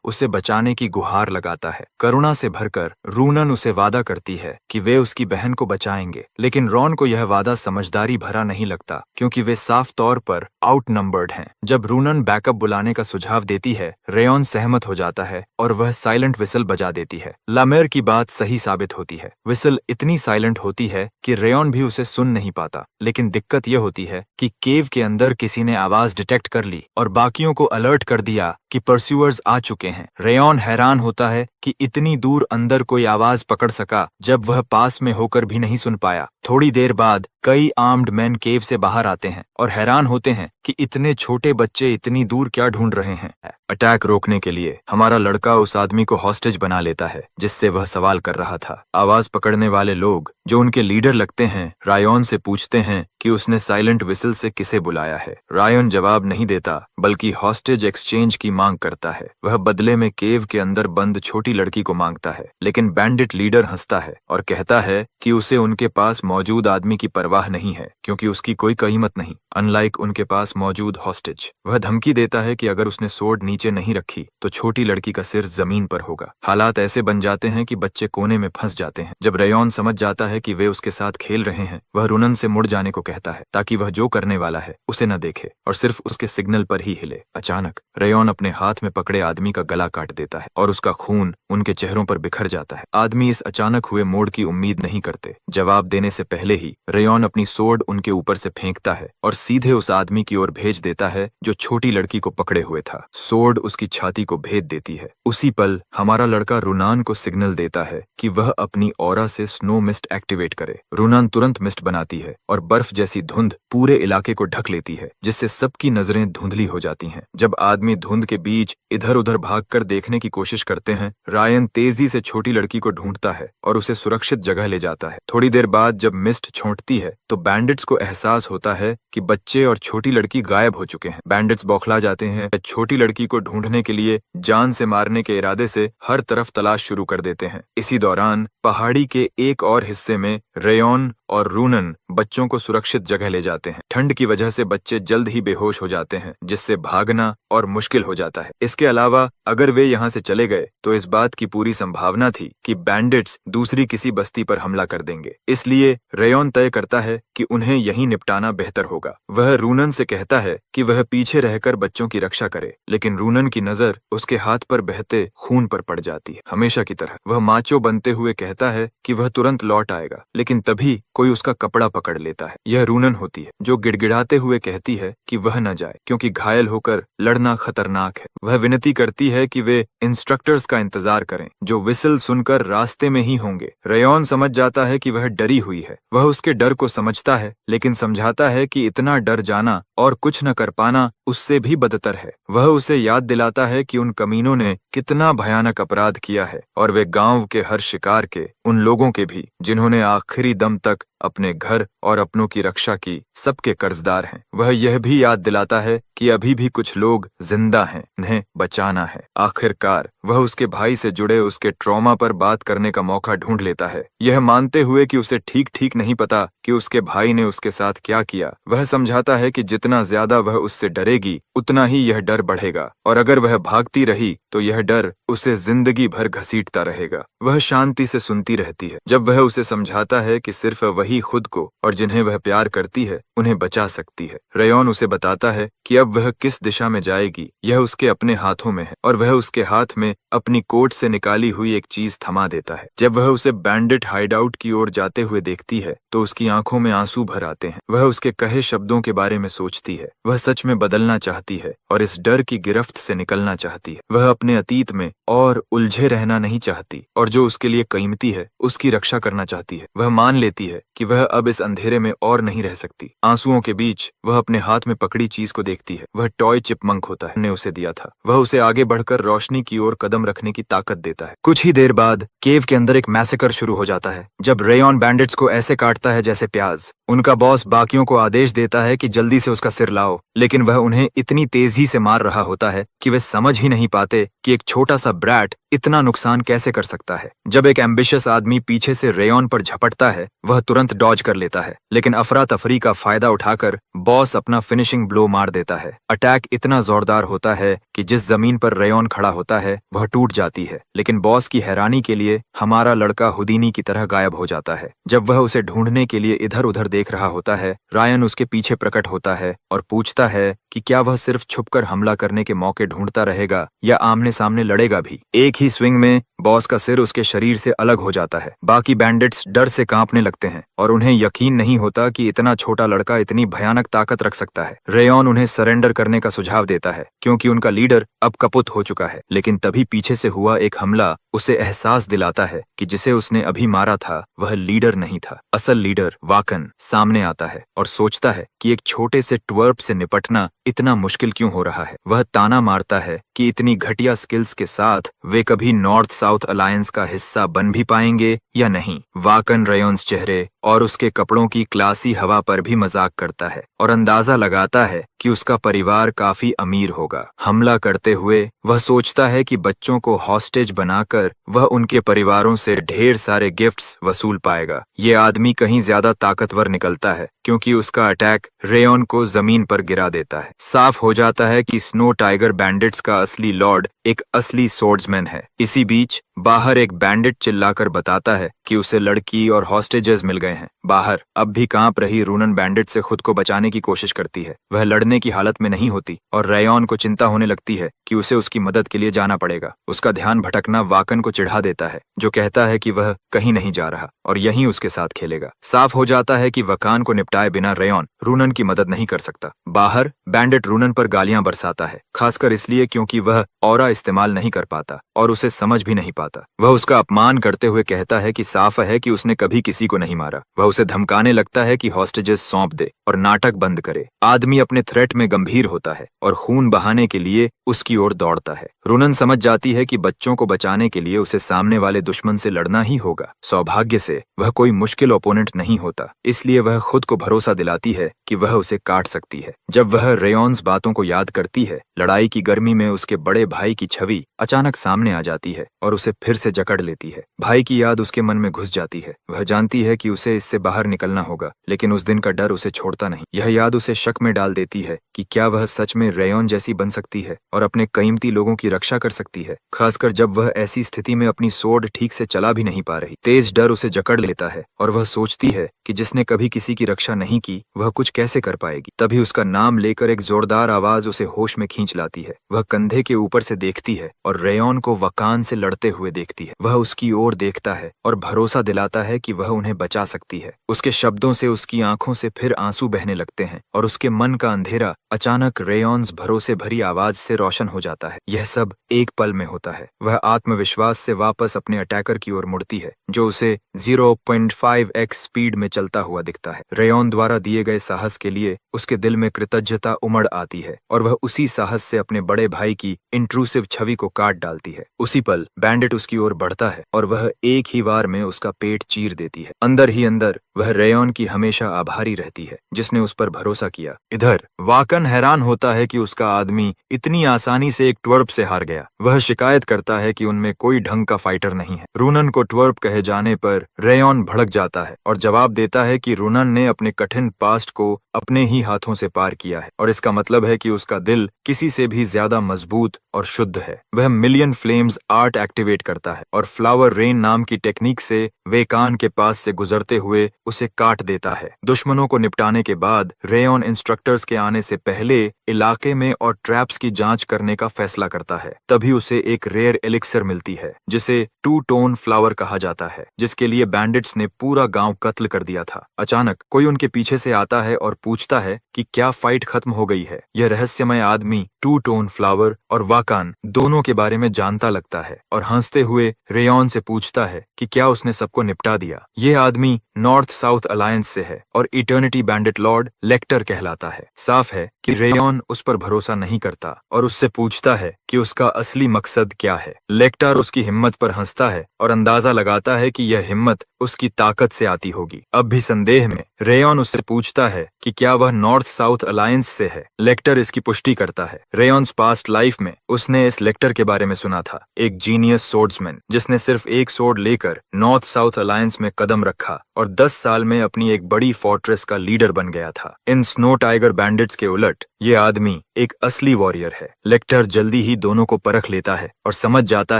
उसे बचाने की गुहार लगाता है। करुणा से भरकर रूनन उसे वादा करती है कि वे उसकी बहन को बचाएंगे, लेकिन रॉन को यह वादा समझदारी भरा नहीं लगता क्योंकि वे साफ तौर पर आउटनंबर्ड हैं। जब रूनन बैकअप बुलाने का सुझाव देती है, रेयॉन सहमत हो जाता है और वह साइलेंट विसल बजा देती है। लामेर की बात सही साबित होती है। विसल इतनी साइलेंट होती है कि रेयॉन भी उसे सुन नहीं पाता, लेकिन दिक्कत यह होती है कि केव के अंदर किसी ने आवाज डिटेक्ट कर ली और बाकियों को अलर्ट कर दिया कि परस्यूअर्स आ चुके हैं। रेयॉन हैरान होता है कि इतनी दूर अंदर कोई आवाज पकड़ सका जब वह पास में होकर भी नहीं सुन पाया। थोड़ी देर बाद कई आर्म्ड मैन केव से बाहर आते हैं और हैरान होते हैं कि इतने छोटे बच्चे इतनी दूर क्या ढूंढ रहे हैं। अटैक रोकने के लिए हमारा लड़का उस आदमी को हॉस्टेज बना लेता है जिससे वह सवाल कर रहा था। आवाज पकड़ने वाले लोग जो उनके लीडर लगते हैं, रायॉन से पूछते हैं कि उसने साइलेंट विसल से किसे बुलाया है। रायॉन जवाब नहीं देता बल्कि हॉस्टेज एक्सचेंज की मांग करता है। वह बदले में केव के अंदर बंद छोटी लड़की को मांगता है, लेकिन बैंडिट लीडर हंसता है और कहता है कि उसे उनके पास मौजूद आदमी की परवाह नहीं है क्योंकि उसकी कोई कीमत नहीं, अनलाइक उनके पास मौजूद हॉस्टेज। वह धमकी देता है कि अगर उसने सोर्ड नीचे नहीं रखी तो छोटी लड़की का सिर जमीन पर होगा। हालात ऐसे बन जाते हैं कि बच्चे कोने में फंस जाते हैं। जब रेयॉन समझ जाता है कि वे उसके साथ खेल रहे हैं, वह रूनन से मुड़ जाने को कहता है ताकि वह जो करने वाला है उसे न देखे और सिर्फ उसके सिग्नल पर ही हिले। अचानक रेयॉन अपने हाथ में पकड़े आदमी का गला काट देता है और उसका खून उनके चेहरों पर बिखर जाता है। आदमी इस अचानक हुए मोड़ की उम्मीद नहीं करते। जवाब देने से पहले ही रेयॉन अपनी सोर्ड उनके ऊपर से फेंकता है और सीधे उस आदमी की ओर भेज देता है जो छोटी लड़की को पकड़े हुए था। सोर्ड उसकी छाती को भेद देती है। उसी पल हमारा लड़का रूनान को सिग्नल देता है कि वह अपनी ऑरा से स्नो मिस्ट एक्टिवेट करे। रूनान तुरंत मिस्ट बनाती है और बर्फ जैसी धुंध पूरे इलाके को ढक लेती है, जिससे सबकी नजरें धुंधली हो जाती हैं। जब आदमी धुंध के बीच इधर उधर भागकर देखने की कोशिश करते हैं, रायन तेजी से छोटी लड़की को ढूंढता है और उसे सुरक्षित जगह ले जाता है। थोड़ी देर बाद जब मिस्ट छोंटती है तो बैंडिट्स को एहसास होता है कि बच्चे और छोटी लड़की गायब हो चुके हैं। बैंडिट्स बौखला जाते हैं। छोटी लड़की को ढूंढने के लिए जान से मारने के इरादे से हर तरफ तलाश शुरू कर देते हैं। इसी दौरान पहाड़ी के एक और हिस्से में रेयॉन और रूनन बच्चों को सुरक्षित जगह ले जाते हैं। ठंड की वजह से बच्चे जल्द ही बेहोश हो जाते हैं, जिससे भागना और मुश्किल हो जाता है। इसके अलावा अगर वे यहाँ से चले गए तो इस बात की पूरी संभावना थी कि बैंडिट्स दूसरी किसी बस्ती पर हमला कर देंगे। इसलिए रेयॉन तय करता है कि उन्हें यहीं निपटाना बेहतर होगा। वह रूनन से कहता है कि वह पीछे रहकर बच्चों की रक्षा करे, लेकिन रूनन की नजर उसके हाथ पर बहते खून पर पड़ जाती है। हमेशा की तरह वह माचो बनते हुए कहता है कि वह तुरंत लौट आएगा, लेकिन तभी कोई उसका कपड़ा पकड़ लेता है। यह रूनन होती है जो गिड़गिड़ाते हुए कहती है कि वह न जाए क्योंकि घायल होकर लड़ना खतरनाक है। वह विनती करती है कि वे इंस्ट्रक्टर्स का इंतजार करें जो विसल सुनकर रास्ते में ही होंगे। रेयॉन समझ जाता है कि वह डरी हुई है। वह उसके डर को समझता है, लेकिन समझाता है कि इतना डर जाना और कुछ न कर पाना उससे भी बदतर है। वह उसे याद दिलाता है कि उन कमीनों ने कितना भयानक अपराध किया है और वे गांव के हर शिकार के, उन लोगों के भी जिन्होंने आखिरी दम तक अपने घर और अपनों की रक्षा की, सबके कर्जदार हैं। वह यह भी याद दिलाता है कि अभी भी कुछ लोग जिंदा हैं, उन्हें बचाना है। आखिरकार वह उसके भाई से जुड़े उसके ट्रॉमा पर बात करने का मौका ढूंढ लेता है, यह मानते हुए कि उसे ठीक नहीं पता कि उसके भाई ने उसके साथ क्या किया। वह समझाता है कि जितना ज्यादा वह उससे डरेगी उतना ही यह डर बढ़ेगा और अगर वह भागती रही तो यह डर उसे जिंदगी भर घसीटता रहेगा। वह शांति से सुनती रहती है जब वह उसे समझाता है कि सिर्फ वही खुद को और जिन्हें वह प्यार करती है उन्हें बचा सकती है। रेयॉन उसे बताता है कि अब वह किस दिशा में जाएगी यह उसके अपने हाथों में है और वह उसके हाथ में अपनी कोट से निकाली हुई एक चीज थमा देता है। जब वह उसे बैंडिट हाइडआउट की ओर जाते हुए देखती है तो उसकी आंखों में आंसू भर आते हैं। वह उसके कहे शब्दों के बारे में सोचती है। वह सच में बदलना चाहती है और इस डर की गिरफ्त से निकलना चाहती है। वह अपने अतीत में और उलझे रहना नहीं चाहती और जो उसके लिए कीमती है उसकी रक्षा करना चाहती है। वह मान लेती है कि वह अब इस अंधेरे में और नहीं रह सकती। आंसुओं के बीच वह अपने हाथ में पकड़ी चीज को देखती है। वह टॉय चिपमंक होता है, ने उसे दिया था। वह उसे आगे बढ़कर रोशनी की ओर कदम रखने की ताकत देता है। कुछ ही देर बाद केव के अंदर एक मैसेकर शुरू हो जाता है, जब रेयॉन बैंडिट्स को ऐसे काटता है जैसे प्याज। उनका बॉस बाकियों को आदेश देता है कि जल्दी से उसका सिर लाओ, लेकिन वह उन्हें इतनी तेजी से मार रहा होता है कि वे समझ ही नहीं पाते कि एक छोटा सा ब्रैट इतना नुकसान कैसे कर सकता है। जब एक एम्बिशियस आदमी पीछे से रेयॉन पर झपटता है, वह तुरंत डॉज कर लेता है, लेकिन अफरा तफरी का फायदा उठाकर बॉस अपना फिनिशिंग ब्लो मार देता है। अटैक इतना जोरदार होता है कि जिस जमीन पर रेयॉन खड़ा होता है वह टूट जाती है, लेकिन बॉस की हैरानी के लिए हमारा लड़का हुदीनी की तरह गायब हो जाता है। जब वह उसे ढूंढने के लिए इधर उधर देख रहा होता है, रायन उसके पीछे प्रकट होता है और पूछता है कि क्या वह सिर्फ छुपकर हमला करने के मौके ढूंढता रहेगा या आमने सामने लड़ेगा भी। एक ही स्विंग में बॉस का सिर उसके शरीर से अलग हो जाता है। बाकी बैंडिट्स डर से कांपने लगते हैं और उन्हें यकीन नहीं होता कि इतना छोटा लड़का इतनी भयानक ताकत रख सकता है। रेयॉन उन्हें सरेंडर करने का सुझाव देता है क्योंकि उनका लीडर अब कपुत हो चुका है, लेकिन तभी पीछे से हुआ एक हमला उसे एहसास दिलाता है कि जिसे उसने अभी मारा था वह लीडर नहीं था। असल लीडर वाकन सामने आता है और सोचता है कि एक छोटे से ट्वर्प से निपटना इतना मुश्किल क्यों हो रहा है। वह ताना मारता है कि इतनी घटिया स्किल्स के साथ वे कभी नॉर्थ साउथ अलायंस का हिस्सा बन भी पाएंगे या नहीं। वाकन रेयॉन्स चेहरे और उसके कपड़ों की क्लासी हवा पर भी मजाक करता है और अंदाजा लगाता है कि उसका परिवार काफी अमीर होगा। हमला करते हुए वह सोचता है कि बच्चों को हॉस्टेज बनाकर वह उनके परिवारों से ढेर सारे गिफ्ट्स वसूल पाएगा। ये आदमी कहीं ज्यादा ताकतवर निकलता है क्योंकि उसका अटैक रेयॉन को जमीन पर गिरा देता है। साफ हो जाता है कि स्नो टाइगर बैंडिट्स का असली लॉर्ड एक असली सोर्ड्समैन है। इसी बीच बाहर एक बैंडिट चिल्लाकर बताता है कि उसे लड़की और हॉस्टेजेस मिल गए हैं। बाहर अब भी कांप रही रूनन बैंडिट से खुद को बचाने की कोशिश करती है। वह लड़ने की हालत में नहीं होती और रेयॉन को चिंता होने लगती है कि उसे उसकी मदद के लिए जाना पड़ेगा। उसका ध्यान भटकना वाकन को चिढ़ा देता है, जो कहता है कि वह कहीं नहीं जा रहा और यहीं उसके साथ खेलेगा। साफ हो जाता है कि वकान को निपटाए बिना रेयॉन रूनन की मदद नहीं कर सकता। बाहर बैंडिट रूनन पर गालियां बरसाता है, खासकर इसलिए क्योंकि वह ऑरा इस्तेमाल नहीं कर पाता और उसे समझ भी नहीं पाता। वह उसका अपमान करते हुए कहता है कि साफ है कि उसने कभी किसी को नहीं मारा। वह उसे धमकाने लगता है कि हॉस्टेजेस सौंप दे और नाटक बंद करे। आदमी अपने थ्रेट में गंभीर होता है और खून बहाने के लिए उसकी ओर दौड़ता है। रूनन समझ जाती है कि बच्चों को बचाने के लिए उसे सामने वाले दुश्मन से लड़ना ही होगा। सौभाग्य से वह कोई मुश्किल ओपोनेंट नहीं होता, इसलिए वह खुद को भरोसा दिलाती है कि वह उसे काट सकती है। जब वह रेयॉन्स बातों को याद करती है, लड़ाई की गर्मी में उसके बड़े भाई की छवि अचानक सामने आ जाती है और उसे फिर से जकड़ लेती है। भाई की याद उसके मन में घुस जाती है। वह जानती है कि उसे इससे बाहर निकलना होगा, लेकिन उस दिन का डर उसे छोड़ता नहीं। यह याद उसे शक में डाल देती है कि क्या वह सच में रेयॉन जैसी बन सकती है और अपने कीमती लोगों की रक्षा कर सकती है, खासकर जब वह ऐसी स्थिति में अपनी सोर्ड ठीक से चला भी नहीं पा रही। तेज डर उसे जकड़ लेता है और वह सोचती है कि जिसने कभी किसी की रक्षा नहीं की वह कुछ कैसे कर पाएगी। तभी उसका नाम लेकर एक जोरदार आवाज उसे होश में खींच लाती है। वह कंधे के ऊपर से देखती है और रेयॉन को वकान से लड़ते हुए देखती है। वह उसकी ओर देखता है और भरोसा दिलाता है कि वह उन्हें बचा सकती है। उसके शब्दों से उसकी आंखों से फिर आंसू बहने लगते हैं और उसके मन का अंधेरा अचानक रेयॉन्स भरोसे भरी आवाज से रोशन हो जाता है। यह सब एक पल में होता है। वह आत्मविश्वास से वापस अपने अटैकर की ओर मुड़ती है, जो उसे 0.5x स्पीड में चलता हुआ दिखता है। रेयॉन द्वारा दिए गए साहस के लिए उसके दिल में कृतज्ञता उमड़ आती है और वह उसी साहस से अपने बड़े भाई की इंट्रूसिव छवि को काट डालती है। उसी पल बैंडिट उसकी ओर बढ़ता है और वह एक ही वार में उसका पेट चीर देती है। अंदर ही अंदर वह रेयॉन की हमेशा आभारी रहती है, जिसने उस पर भरोसा किया। इधर वाकन हैरान होता है कि उसका आदमी इतनी आसानी से एक ट्वर्प से हार गया। वह शिकायत करता है कि उनमें कोई ढंग का फाइटर नहीं है। रूनन को ट्वर्प कहे जाने पर रेयॉन भड़क जाता है और जवाब देता है कि रूनन ने अपने कठिन पास्ट को अपने ही हाथों से पार किया है और इसका मतलब है कि उसका दिल किसी से भी ज्यादा मजबूत और शुद्ध है। वह मिलियन फ्लेम्स आर्ट एक्टिवेट करता है और फ्लावर रेन नाम की टेक्निक से वेकान के पास से गुजरते हुए उसे काट देता है। दुश्मनों को निपटाने के बाद रेयॉन इंस्ट्रक्टर्स के आने से पहले इलाके में और ट्रैप्स की जांच करने का फैसला करता है। तभी उसे एक रेयर एलिक्सर मिलती है जिसे टू टोन फ्लावर कहा जाता है, जिसके लिए बैंडिट्स ने पूरा गांव कत्ल कर दिया था। अचानक कोई उनके पीछे से आता है और पूछता है कि क्या फाइट खत्म हो गई है। यह रहस्यमय आदमी टू टोन फ्लावर और वाकान दोनों के बारे में जानता लगता है और हंसते हुए रेयॉन से पूछता है कि क्या उसने सबको निपटा दिया। ये आदमी नॉर्थ साउथ अलायंस से है और इटर्निटी बैंडिट लॉर्ड लेक्टर कहलाता है। साफ है कि रेयॉन उस पर भरोसा नहीं करता और उससे पूछता है कि उसका असली मकसद क्या है। लेक्टर उसकी हिम्मत पर हंसता है और अंदाजा लगाता है कि यह हिम्मत उसकी ताकत से आती होगी। अब भी संदेह में रेयॉन उससे पूछता है कि क्या वह नॉर्थ साउथ अलायंस से है। लेक्टर इसकी पुष्टि करता है। रेयॉन्स पास्ट लाइफ में उसने इस लेक्टर के बारे में सुना था, एक जीनियस सोर्ड्समैन जिसने सिर्फ एक सोर्ड लेकर नॉर्थ साउथ अलायंस में कदम रखा और 10 साल में अपनी एक बड़ी फोर्ट्रेस का लीडर बन गया था। इन स्नो टाइगर बैंडिट्स के उलट ये आदमी एक असली वॉरियर है। लेक्टर जल्दी ही दोनों को परख लेता है और समझ जाता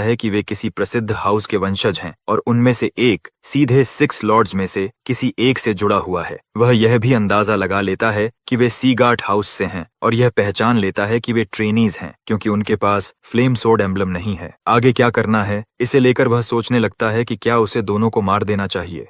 है कि वे किसी प्रसिद्ध हाउस के वंशज हैं और उनमें से एक सीधे 6 लॉर्ड्स में से किसी एक से जुड़ा हुआ है। वह यह भी अंदाजा लगा लेता है कि वे सीगार्ट हाउस से हैं और यह पहचान लेता है कि वे ट्रेनीज हैं क्योंकि उनके पास फ्लेम सोर्ड एम्बलम नहीं है। आगे क्या करना है इसे लेकर वह सोचने लगता है कि क्या उसे दोनों को मार देना चाहिए